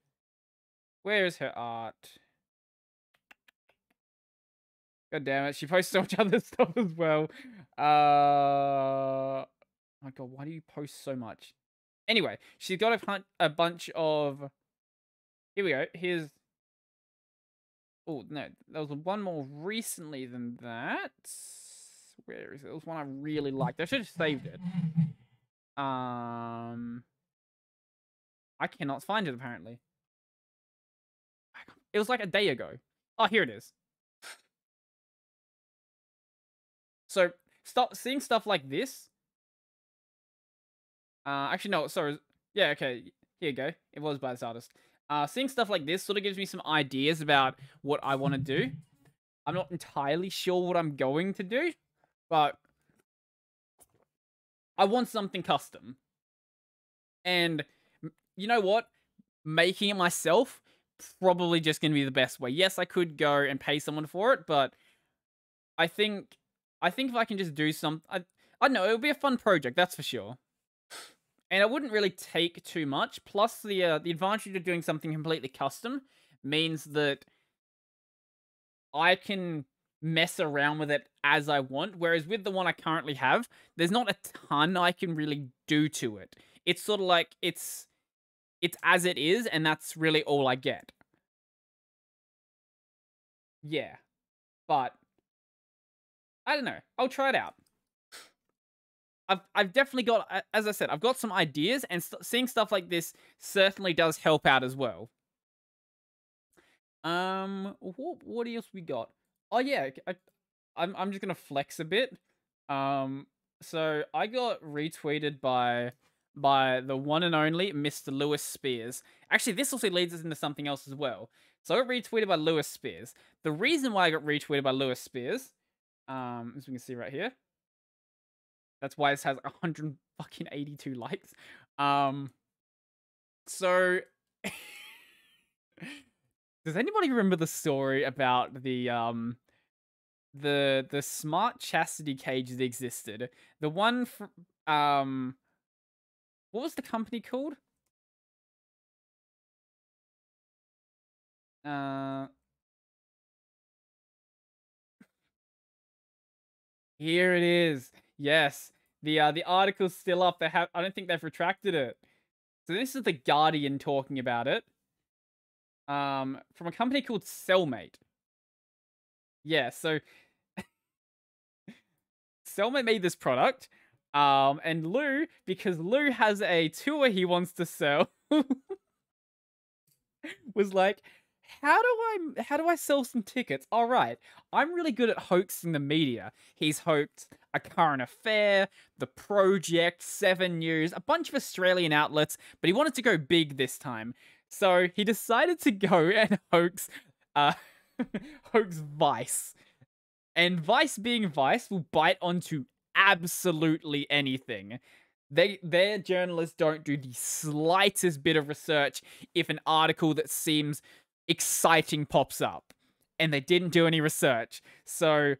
Where's her art? God damn it, she posts so much other stuff as well. Oh my god, why do you post so much? Anyway, she's got a bunch of... Here we go. Here's... Oh, no. There was one more recently than that. Where is it? There was one I really liked. I should have saved it. I cannot find it, apparently. It was like a day ago. Oh, here it is. So, seeing stuff like this... actually, no, sorry. Yeah, okay. Here you go. It was by this artist. Seeing stuff like this sort of gives me some ideas about what I want to do. I'm not entirely sure what I'm going to do, but I want something custom. And you know what? Making it myself, probably just going to be the best way. Yes, I could go and pay someone for it, but I think if I can just do some... I don't know, it'll be a fun project, that's for sure. And it wouldn't really take too much. Plus, the advantage of doing something completely custom means that I can mess around with it as I want. Whereas with the one I currently have, there's not a ton I can really do to it. It's sort of like it's as it is, and that's really all I get. Yeah, but I don't know. I'll try it out. I've definitely got, as I said, I've got some ideas, and seeing stuff like this certainly does help out as well. What else we got? Oh yeah, I'm just gonna flex a bit. So I got retweeted by the one and only Mr. Lewis Spears. Actually, this also leads us into something else as well. So I got retweeted by Lewis Spears. The reason why I got retweeted by Lewis Spears, as we can see right here. That's why this has 182 likes. So does anybody remember the story about the smart chastity cage that existed? The one for, what was the company called? Here it is. Yes. The article's still up. I don't think they've retracted it. So this is the Guardian talking about it. From a company called Cellmate. Yeah, so Cellmate made this product. And Lou, because Lou has a tour he wants to sell, was like, how do I sell some tickets? All right, I'm really good at hoaxing the media. He's hoaxed A Current Affair, The Project, 7 News, a bunch of Australian outlets, but he wanted to go big this time. So he decided to go and hoax hoax Vice. And Vice being Vice will bite onto absolutely anything. Their journalists don't do the slightest bit of research if an article that seems exciting pops up. And they didn't do any research. So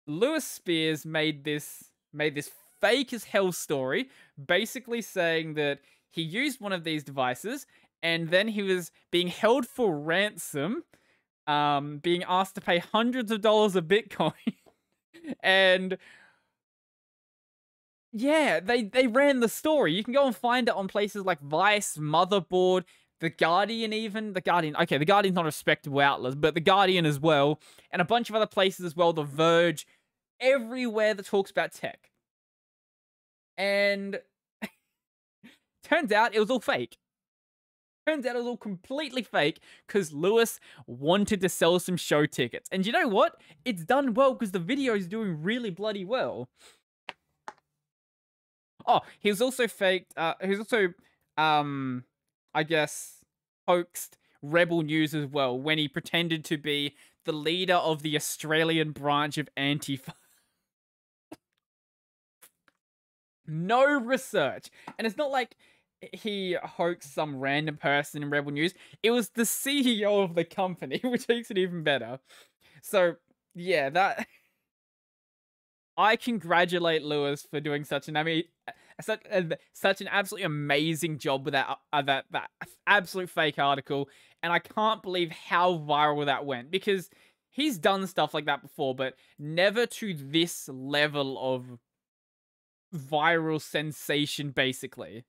Lewis Spears made this fake as hell story, basically saying that he used one of these devices, and then he was being held for ransom, being asked to pay hundreds of dollars of Bitcoin, and yeah, they ran the story. You can go and find it on places like Vice, Motherboard, The Guardian even. The Guardian, okay, The Guardian's not a respectable outlet, but The Guardian as well, and a bunch of other places as well, The Verge, everywhere that talks about tech. And turns out it was all fake. Turns out it was all completely fake because Lewis wanted to sell some show tickets. And you know what? It's done well because the video is doing really bloody well. Oh, he was also faked. He was also, I guess, hoaxed Rebel News as well when he pretended to be the leader of the Australian branch of Antifa. No research. And it's not like he hoaxed some random person in Rebel News. It was the CEO of the company, which makes it even better. So, yeah, that... I congratulate Lewis for doing such an such an absolutely amazing job with that absolute fake article, and I can't believe how viral that went because he's done stuff like that before, but never to this level of viral sensation, basically.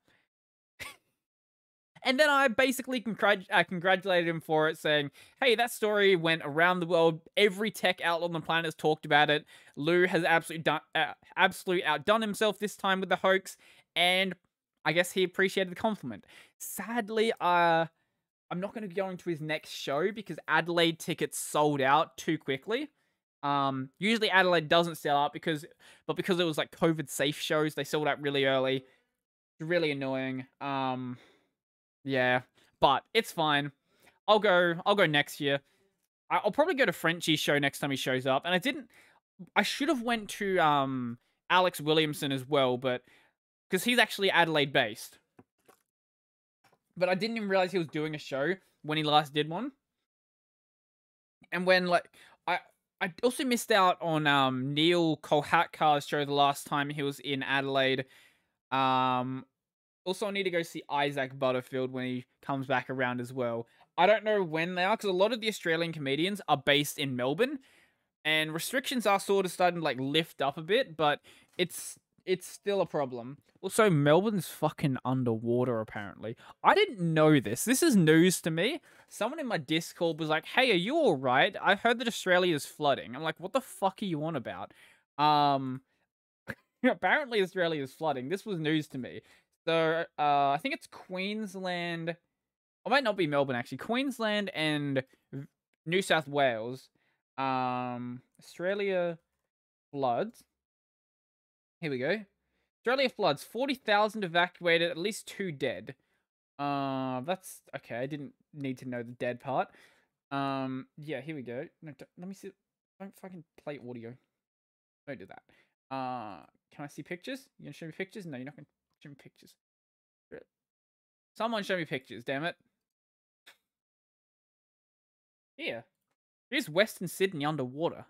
And then I basically congratulated him for it, saying, hey, that story went around the world. Every tech outlet on the planet has talked about it. Lou has absolutely outdone himself this time with the hoax, and I guess he appreciated the compliment. Sadly, I'm not going to go into his next show because Adelaide tickets sold out too quickly. Usually Adelaide doesn't sell out because it was like COVID safe shows, they sold out really early. It's really annoying. Yeah, but it's fine. I'll go next year. I'll probably go to Frenchie's show next time he shows up. And I should have went to Alex Williamson as well, but because he's actually Adelaide based. But I didn't even realize he was doing a show when he last did one. And when like I also missed out on Neil Kolhatkar's show the last time he was in Adelaide. Also, I need to go see Isaac Butterfield when he comes back around as well. I don't know when they are, because a lot of the Australian comedians are based in Melbourne, and restrictions are sort of starting to, like, lift up a bit, but it's still a problem. Also, Melbourne's fucking underwater, apparently. I didn't know this. This is news to me. Someone in my Discord was like, hey, are you alright? I heard that Australia's flooding. I'm like, what the fuck are you on about? Apparently Australia's flooding. This was news to me. So, I think it's Queensland. It might not be Melbourne, actually. Queensland and New South Wales. Australia floods. Here we go. Australia floods. 40,000 evacuated, at least 2 dead. That's... Okay, I didn't need to know the dead part. Yeah, here we go. No, let me see. Don't fucking play audio. Don't do that. Can I see pictures? You gonna show me pictures? No, you're not gonna... Show me pictures. Someone show me pictures, damn it. Here. Here's Western Sydney underwater.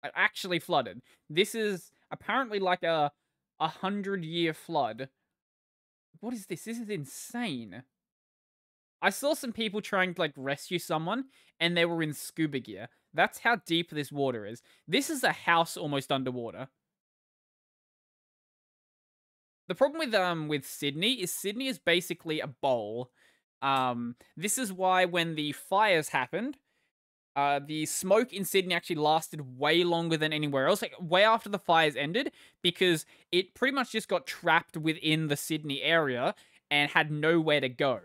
Like, actually flooded. This is apparently like a 100-year flood. What is this? This is insane. I saw some people trying to, like, rescue someone, and they were in scuba gear. That's how deep this water is. This is a house almost underwater. The problem with Sydney is basically a bowl. This is why when the fires happened, the smoke in Sydney actually lasted way longer than anywhere else, like way after the fires ended, because it pretty much just got trapped within the Sydney area and had nowhere to go.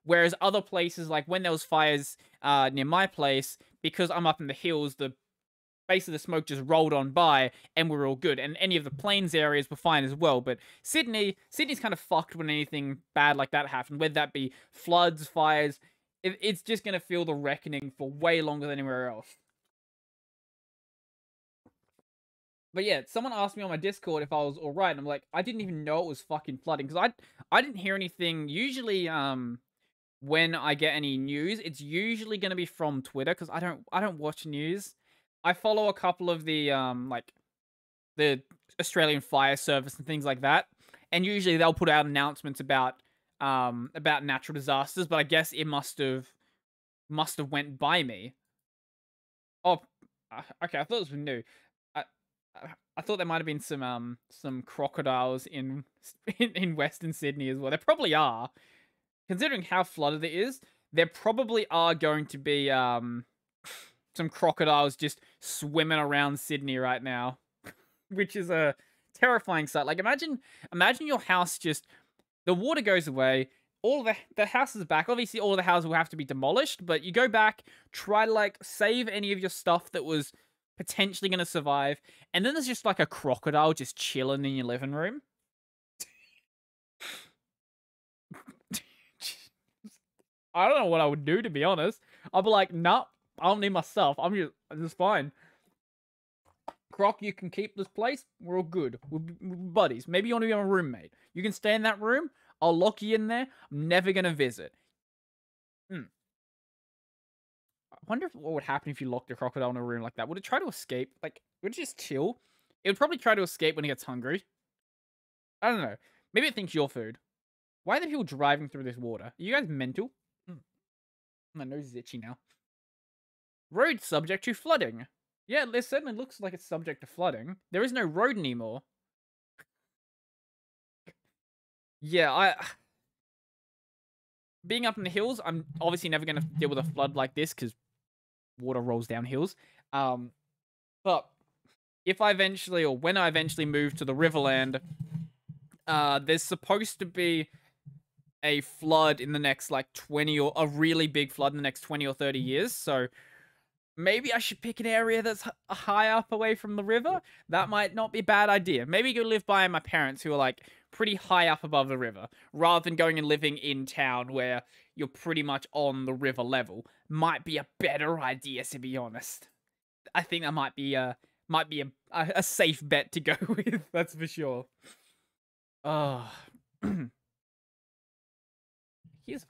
Whereas other places, like when there was fires near my place, because I'm up in the hills, the base of the smoke just rolled on by and we're all good. And any of the plains areas were fine as well. But Sydney's kind of fucked when anything bad like that happened, whether that be floods, fires. It's just going to feel the reckoning for way longer than anywhere else. But yeah, someone asked me on my Discord if I was alright, and I'm like, I didn't even know it was fucking flooding, because I didn't hear anything. Usually, when I get any news, it's usually going to be from Twitter, because I don't watch news. I follow a couple of the like the Australian Fire Service and things like that, and usually they'll put out announcements about natural disasters. But I guess it must have went by me. Oh, okay. I thought it was new. I I thought there might have been some crocodiles in Western Sydney as well. There probably are, considering how flooded it is. There probably are going to be some crocodiles just swimming around Sydney right now, which is a terrifying sight. Like imagine your house just the water goes away, all the house is back. Obviously, all of the houses will have to be demolished, but you go back, try to like save any of your stuff that was potentially going to survive, and then there's just like a crocodile just chilling in your living room. I don't know what I would do, to be honest. I'll be like, nah, I don't need my stuff. I'm just fine. Croc, you can keep this place. We're all good. We're buddies. Maybe you want to be my roommate. You can stay in that room. I'll lock you in there. I'm never gonna visit. I wonder what would happen if you locked a crocodile in a room like that. Would it try to escape? Like, would it just chill? It would probably try to escape when it gets hungry. I don't know. Maybe it thinks your food. Why are there people driving through this water? Are you guys mental? My nose is itchy now. Road subject to flooding. Yeah, it certainly looks like it's subject to flooding. There is no road anymore. Yeah, being up in the hills, I'm obviously never going to deal with a flood like this because water rolls down hills. But if I eventually, or when I eventually move to the Riverland, there's supposed to be a flood in the next like 20 or a really big flood in the next 20 or 30 years. So maybe I should pick an area that's high up away from the river. That might not be a bad idea. Maybe go live by my parents who are like pretty high up above the river, rather than going and living in town where you're pretty much on the river level. Might be a better idea, to be honest. I think that might be a safe bet to go with. That's for sure. Oh, here's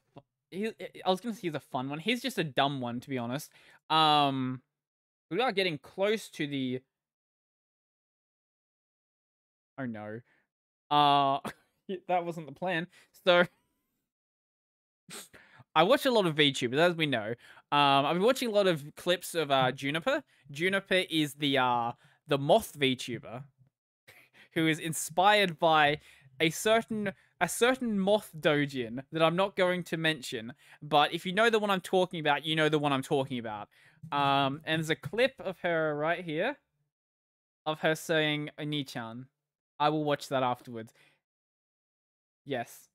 I was gonna say he's a fun one. Here's just a dumb one, to be honest. We are getting close to the. Oh no. That wasn't the plan. So I watch a lot of VTubers, as we know. I've been watching a lot of clips of Juniper. Juniper is the moth VTuber who is inspired by a certain moth dojin that I'm not going to mention. But if you know the one I'm talking about, you know the one I'm talking about. And there's a clip of her right here of her saying Oni-chan. I will watch that afterwards. Yes.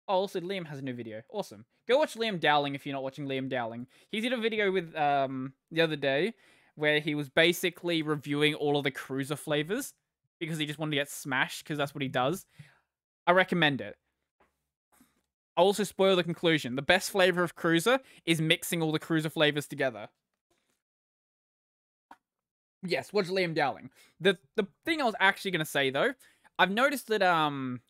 Oh, also Liam has a new video. Awesome. Go watch Liam Dowling if you're not watching Liam Dowling. He did a video with the other day where he was basically reviewing all of the cruiser flavors because he just wanted to get smashed because that's what he does. I recommend it. I'll also spoil the conclusion. The best flavor of cruiser is mixing all the cruiser flavors together. Yes, watch Liam Dowling. The thing I was actually going to say, though, I've noticed that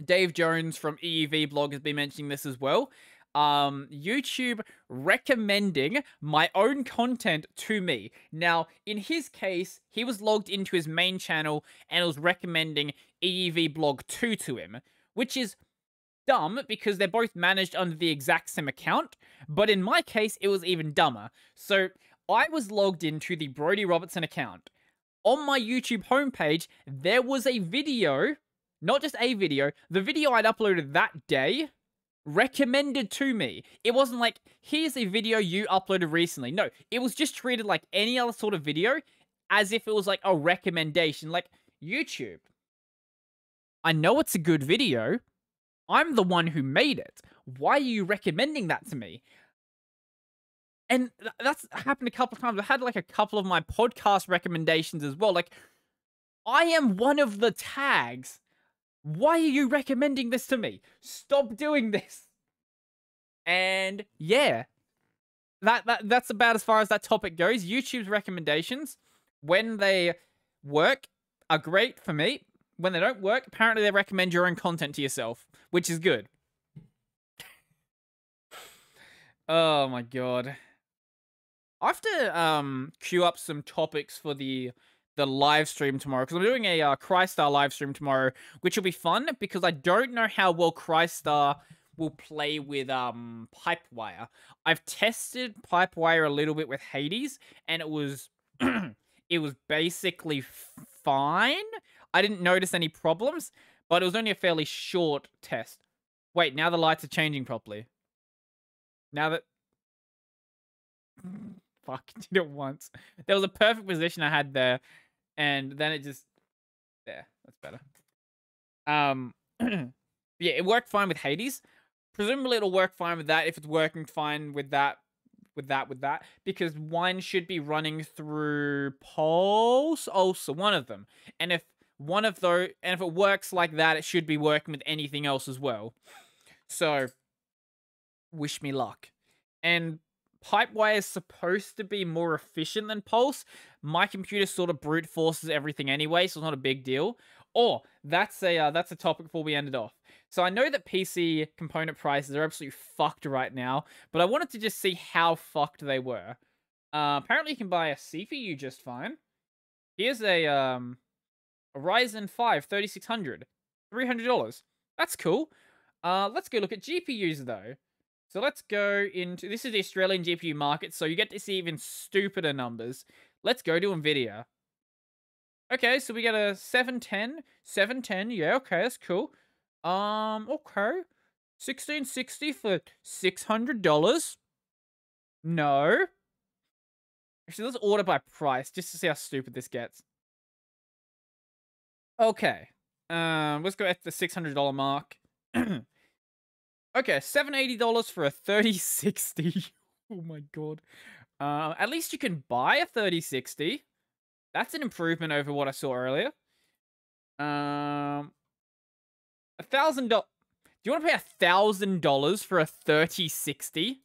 Dave Jones from EEV blog has been mentioning this as well. YouTube recommending my own content to me. Now, in his case, he was logged into his main channel and was recommending EEV blog 2 to him, which is dumb because they're both managed under the exact same account. But in my case, it was even dumber. So I was logged into the Brody Robertson account. On my YouTube homepage, there was a video. Not just a video, the video I'd uploaded that day recommended to me. It wasn't like, here's a video you uploaded recently. No, it was just treated like any other sort of video, as if it was like a recommendation. Like, YouTube, I know it's a good video. I'm the one who made it. Why are you recommending that to me? And that's happened a couple of times. I had like a couple of my podcast recommendations as well. Like, I am one of the tags. Why are you recommending this to me? Stop doing this. And yeah, that's about as far as that topic goes. YouTube's recommendations, when they work, are great for me. When they don't work, apparently they recommend your own content to yourself, which is good. Oh my god. I have to queue up some topics for the live stream tomorrow because I'm doing a Crystar live stream tomorrow, which will be fun because I don't know how well Crystar will play with Pipewire. I've tested Pipewire a little bit with Hades, and it was it was basically fine. I didn't notice any problems, but it was only a fairly short test. Wait, now the lights are changing properly. Now that fuck, did it once. There was a perfect position I had there, and then it just there. That's better. Yeah, it worked fine with Hades. Presumably, it'll work fine with that if it's working fine with that, because one should be running through Pulse, also one of them, and if one of those, and if it works like that, it should be working with anything else as well. So, wish me luck. And Pipewire is supposed to be more efficient than Pulse. My computer sort of brute forces everything anyway, so it's not a big deal. Or that's a topic before we end it off. So I know that PC component prices are absolutely fucked right now, but I wanted to just see how fucked they were. Apparently you can buy a CPU just fine. Here's a Ryzen 5 3600, $300. That's cool. Let's go look at GPUs though. So let's go into, this is the Australian GPU market, so you get to see even stupider numbers. Let's go to Nvidia. Okay, so we get a 710, yeah, okay, that's cool. Okay. 1660 for $600. No. Actually, let's order by price, just to see how stupid this gets. Okay. Let's go at the $600 mark. Okay, $780 for a 3060. Oh my god. At least you can buy a 3060. That's an improvement over what I saw earlier. $1,000. Do you want to pay $1,000 for a 3060?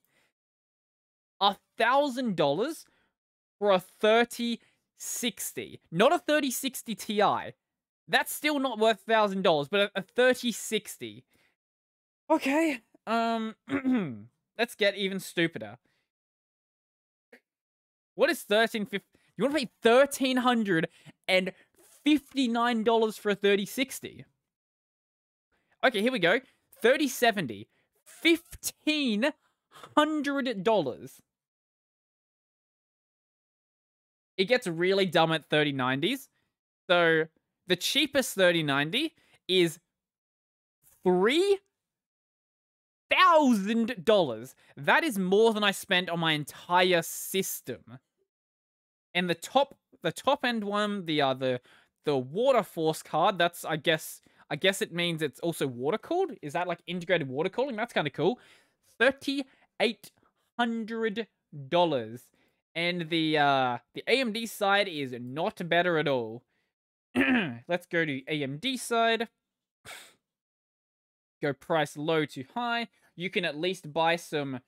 $1,000 for a 3060, not a 3060 Ti. That's still not worth $1,000, but a 3060. Okay. Let's get even stupider. What is 1350? You want to pay $1,359 for a 3060? Okay, here we go. 3070. $1,500. It gets really dumb at 3090s. So, the cheapest 3090 is $3,000. That is more than I spent on my entire system. And the top end one, the water force card, that's I guess it means it's also water cooled. Is that like integrated water cooling? That's kind of cool. $3,800. And the AMD side is not better at all. Let's go to AMD side. Go price low to high. You can at least buy some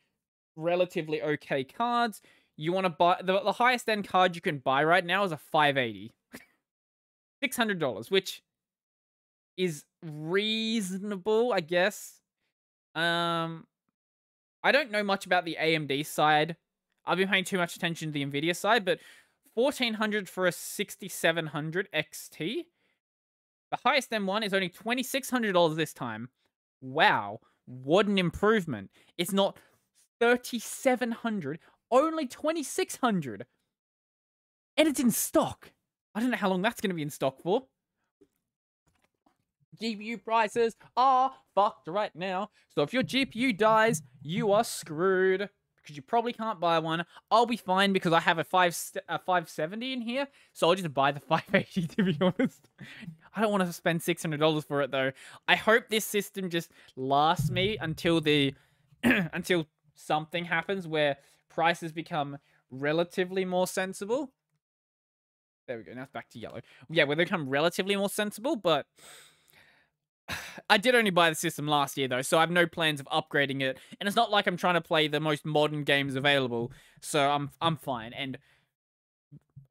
relatively okay cards. You want to buy the highest end card you can buy right now is a 580. $600, which is reasonable, I guess. I don't know much about the AMD side. I've been paying too much attention to the Nvidia side, but $1,400 for a 6700 XT. The highest end one is only $2,600 this time. Wow, what an improvement. It's not $3,700, only $2,600. And it's in stock. I don't know how long that's going to be in stock for. GPU prices are fucked right now. So if your GPU dies, you are screwed. Because you probably can't buy one. I'll be fine because I have a 570 in here. So I'll just buy the 580 to be honest. I don't want to spend $600 for it though. I hope this system just lasts me until until something happens where prices become relatively more sensible. There we go. Now it's back to yellow. Yeah, where they become relatively more sensible, but I did only buy the system last year though, so I have no plans of upgrading it. And it's not like I'm trying to play the most modern games available, so I'm fine. And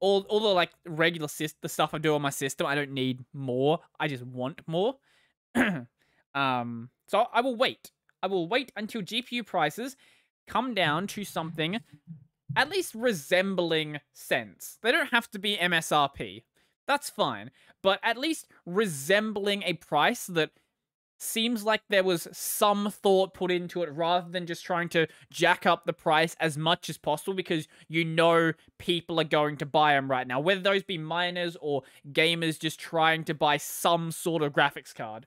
all the like regular the stuff I do on my system, I don't need more. I just want more. So I will wait. I will wait until GPU prices come down to something at least resembling cents. They don't have to be MSRP. That's fine. But at least resembling a price that seems like there was some thought put into it rather than just trying to jack up the price as much as possible because you know people are going to buy them right now. Whether those be miners or gamers just trying to buy some sort of graphics card.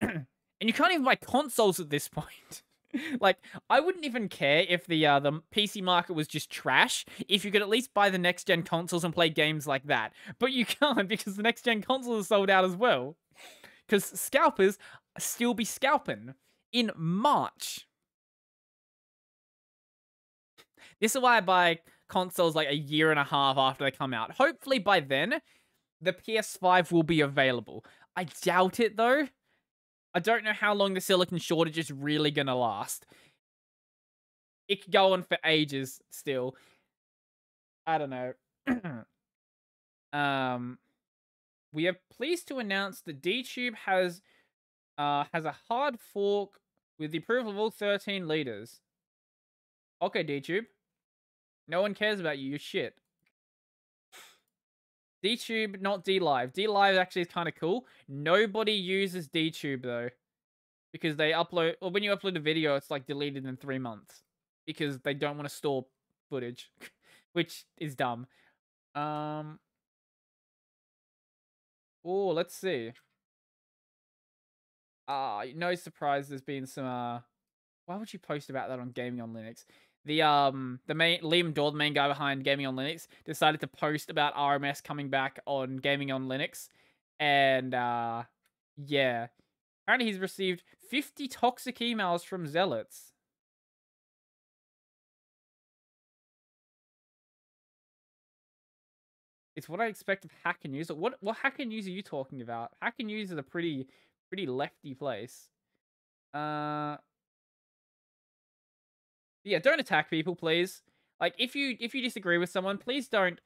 And you can't even buy consoles at this point. Like, I wouldn't even care if the PC market was just trash, if you could at least buy the next-gen consoles and play games like that. But you can't, because the next-gen consoles are sold out as well. Because scalpers still be scalping in March. This is why I buy consoles like a year and a half after they come out. Hopefully by then, the PS5 will be available. I doubt it, though. I don't know how long the silicon shortage is really gonna last. It could go on for ages still. I don't know. We are pleased to announce that DTube has a hard fork with the approval of all 13 leaders. Okay, DTube. No one cares about you. You're shit. DTube, not DLive. DLive actually is kind of cool. Nobody uses DTube, though. Because they upload... Well, when you upload a video, it's, like, deleted in 3 months. Because they don't want to store footage. Which is dumb. Oh, let's see. No surprise there's been some, Why would you post about that on Gaming on Linux? The Liam Daw, the main guy behind Gaming on Linux, decided to post about RMS coming back on Gaming on Linux. And, yeah. Apparently he's received 50 toxic emails from zealots. It's what I expect of Hacker News. What Hacker News are you talking about? Hacker News is a pretty lefty place. Yeah, don't attack people, please. Like, if you disagree with someone, please don't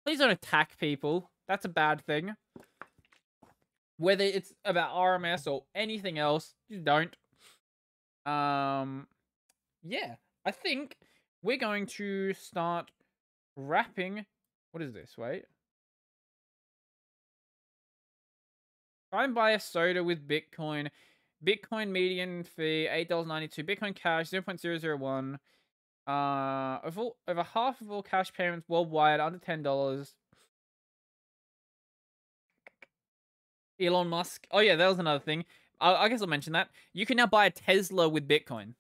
attack people. That's a bad thing. Whether it's about RMS or anything else, just don't. Yeah, I think we're going to start wrapping. What is this? Wait. Try and buy a soda with Bitcoin. Bitcoin median fee $8.92. Bitcoin Cash 0.001. Over half of all cash payments worldwide under $10. Elon Musk. Oh yeah, that was another thing. I guess I'll mention that. You can now buy a Tesla with Bitcoin.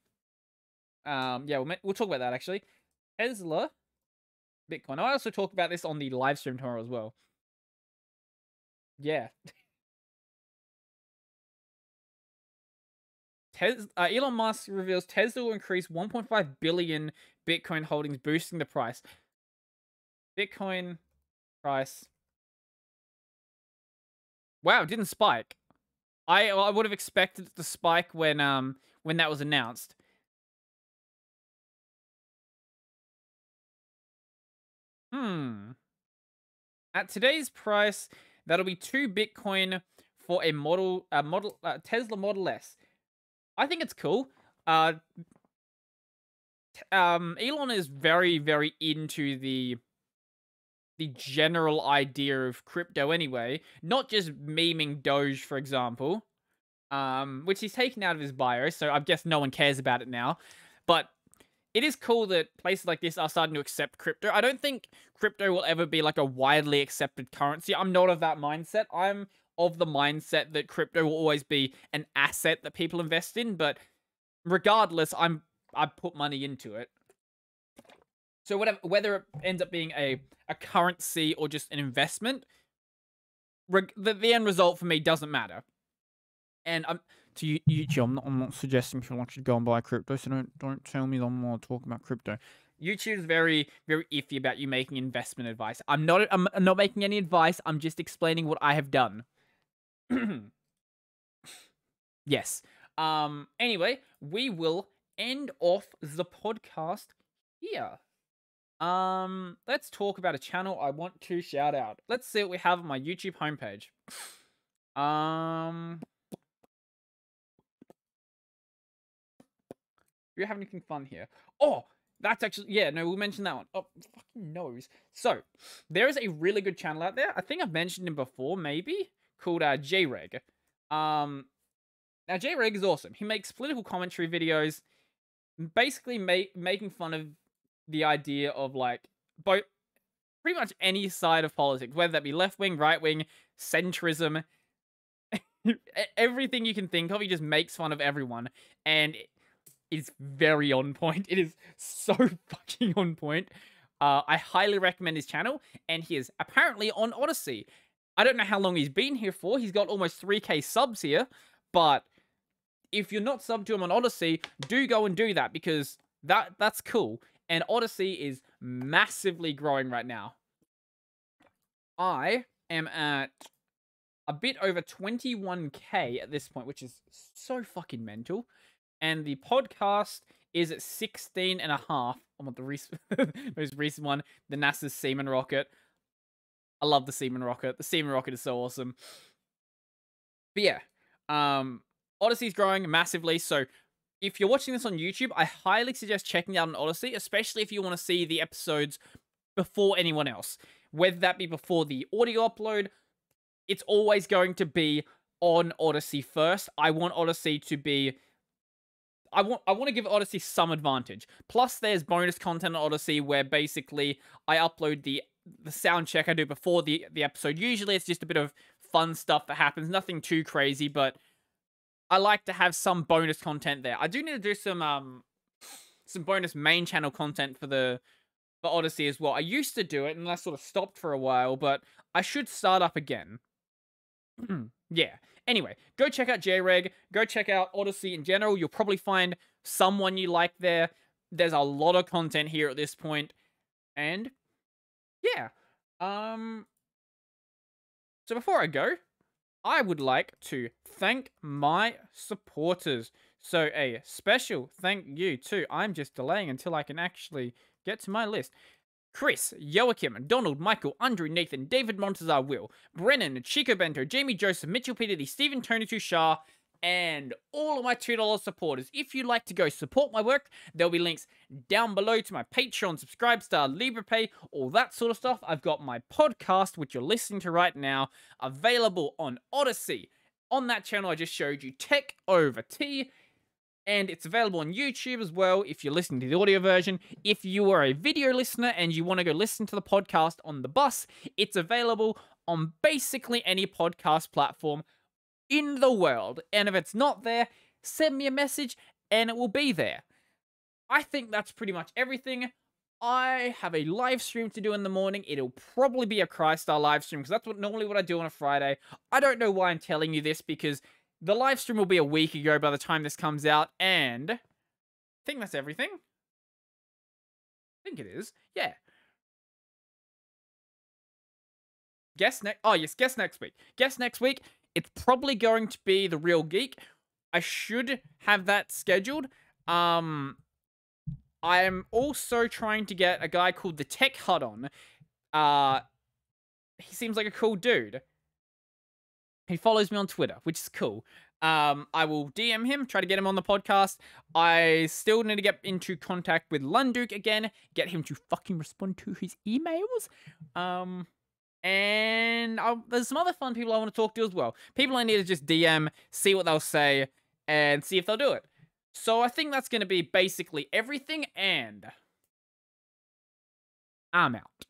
Yeah, we'll talk about that actually. Tesla, Bitcoin. I also talk about this on the live stream tomorrow as well. Yeah. Elon Musk reveals Tesla will increase 1.5 billion Bitcoin holdings, boosting the price. Bitcoin price. Wow, it didn't spike. I would have expected it to spike when that was announced. At today's price, that'll be 2 Bitcoin for a Tesla Model S. I think it's cool. Elon is very into the general idea of crypto anyway, not just memeing Doge, for example, which he's taken out of his bio, so I guess no one cares about it now. But it is cool that places like this are starting to accept crypto. I don't think crypto will ever be like a widely accepted currency. I'm not of that mindset. I'm of the mindset that crypto will always be an asset that people invest in, but regardless, I put money into it. So whether it ends up being a currency or just an investment, the end result for me doesn't matter. And to YouTube, I'm not suggesting people should go and buy crypto, so don't tell me I'm not talking about crypto. YouTube's very iffy about you making investment advice. I'm not making any advice. I'm just explaining what I have done. Yes. Anyway, we will end off the podcast here. Let's talk about a channel I want to shout out. Let's see what we have on my YouTube homepage. Do you have anything fun here? Oh, That's actually, yeah, no, we'll mention that one. Oh, fucking nose. So, there is a really good channel out there. I think I've mentioned him before, maybe, called JReg. Now, JReg is awesome. He makes political commentary videos, basically making fun of the idea of, like, both, pretty much any side of politics, whether that be left-wing, right-wing, centrism, everything you can think of. He just makes fun of everyone, and is very on point. It is so fucking on point. I highly recommend his channel, and he is apparently on Odyssey. I don't know how long he's been here for. He's got almost 3K subs here, but if you're not subbed to him on Odyssey, do go and do that, because that's cool. And Odyssey is massively growing right now. I am at a bit over 21K at this point, which is so fucking mental. And the podcast is at 16 and a half. I want the most recent one, the NASA's Seaman rocket. I love the Seaman rocket. The Seaman rocket is so awesome. But yeah, Odyssey's growing massively. So if you're watching this on YouTube, I highly suggest checking out on Odyssey, especially if you want to see the episodes before anyone else. Whether that be before the audio upload, it's always going to be on Odyssey first. I want Odyssey to be... I want to give Odyssey some advantage. Plus, there's bonus content on Odyssey where basically I upload the sound check I do before the episode. Usually, it's just a bit of fun stuff that happens, nothing too crazy, but I like to have some bonus content there. I do need to do some bonus main channel content for Odyssey as well. I used to do it, and I sort of stopped for a while, but I should start up again. Yeah. Anyway, go check out JReg. Go check out Odyssey in general. You'll probably find someone you like there. There's a lot of content here at this point. And, yeah. So before I go, I would like to thank my supporters. So a special thank you to... I'm just delaying until I can actually get to my list. Chris, Joachim, Donald, Michael, Andrew, Nathan, David Montazar, Will, Brennan, Chico Bento, Jamie Joseph, Mitchell Peter, Stephen Tony Tushar, and all of my $2 supporters. If you'd like to go support my work, there'll be links down below to my Patreon, Subscribestar, LibrePay, all that sort of stuff. I've got my podcast, which you're listening to right now, available on Odyssey. On that channel I just showed you, Tech Over Tea. And it's available on YouTube as well if you're listening to the audio version. If you are a video listener and you want to go listen to the podcast on the bus, it's available on basically any podcast platform in the world. And if it's not there, send me a message and it will be there. I think that's pretty much everything. I have a live stream to do in the morning. It'll probably be a Crystar live stream because that's normally what I do on a Friday. I don't know why I'm telling you this because the live stream will be a week ago by the time this comes out, and I think that's everything. I think it is. Yeah. Guess next... Oh, yes, guess next week. Guess next week. It's probably going to be The Real Geek. I should have that scheduled. I'm also trying to get a guy called The Tech Hut on. He seems like a cool dude. He follows me on Twitter, which is cool. I will DM him, try to get him on the podcast. I still need to get into contact with Lunduke again, get him to fucking respond to his emails. And there's some other fun people I want to talk to as well. People I need to just DM, see what they'll say, and see if they'll do it. So I think that's going to be basically everything, and I'm out.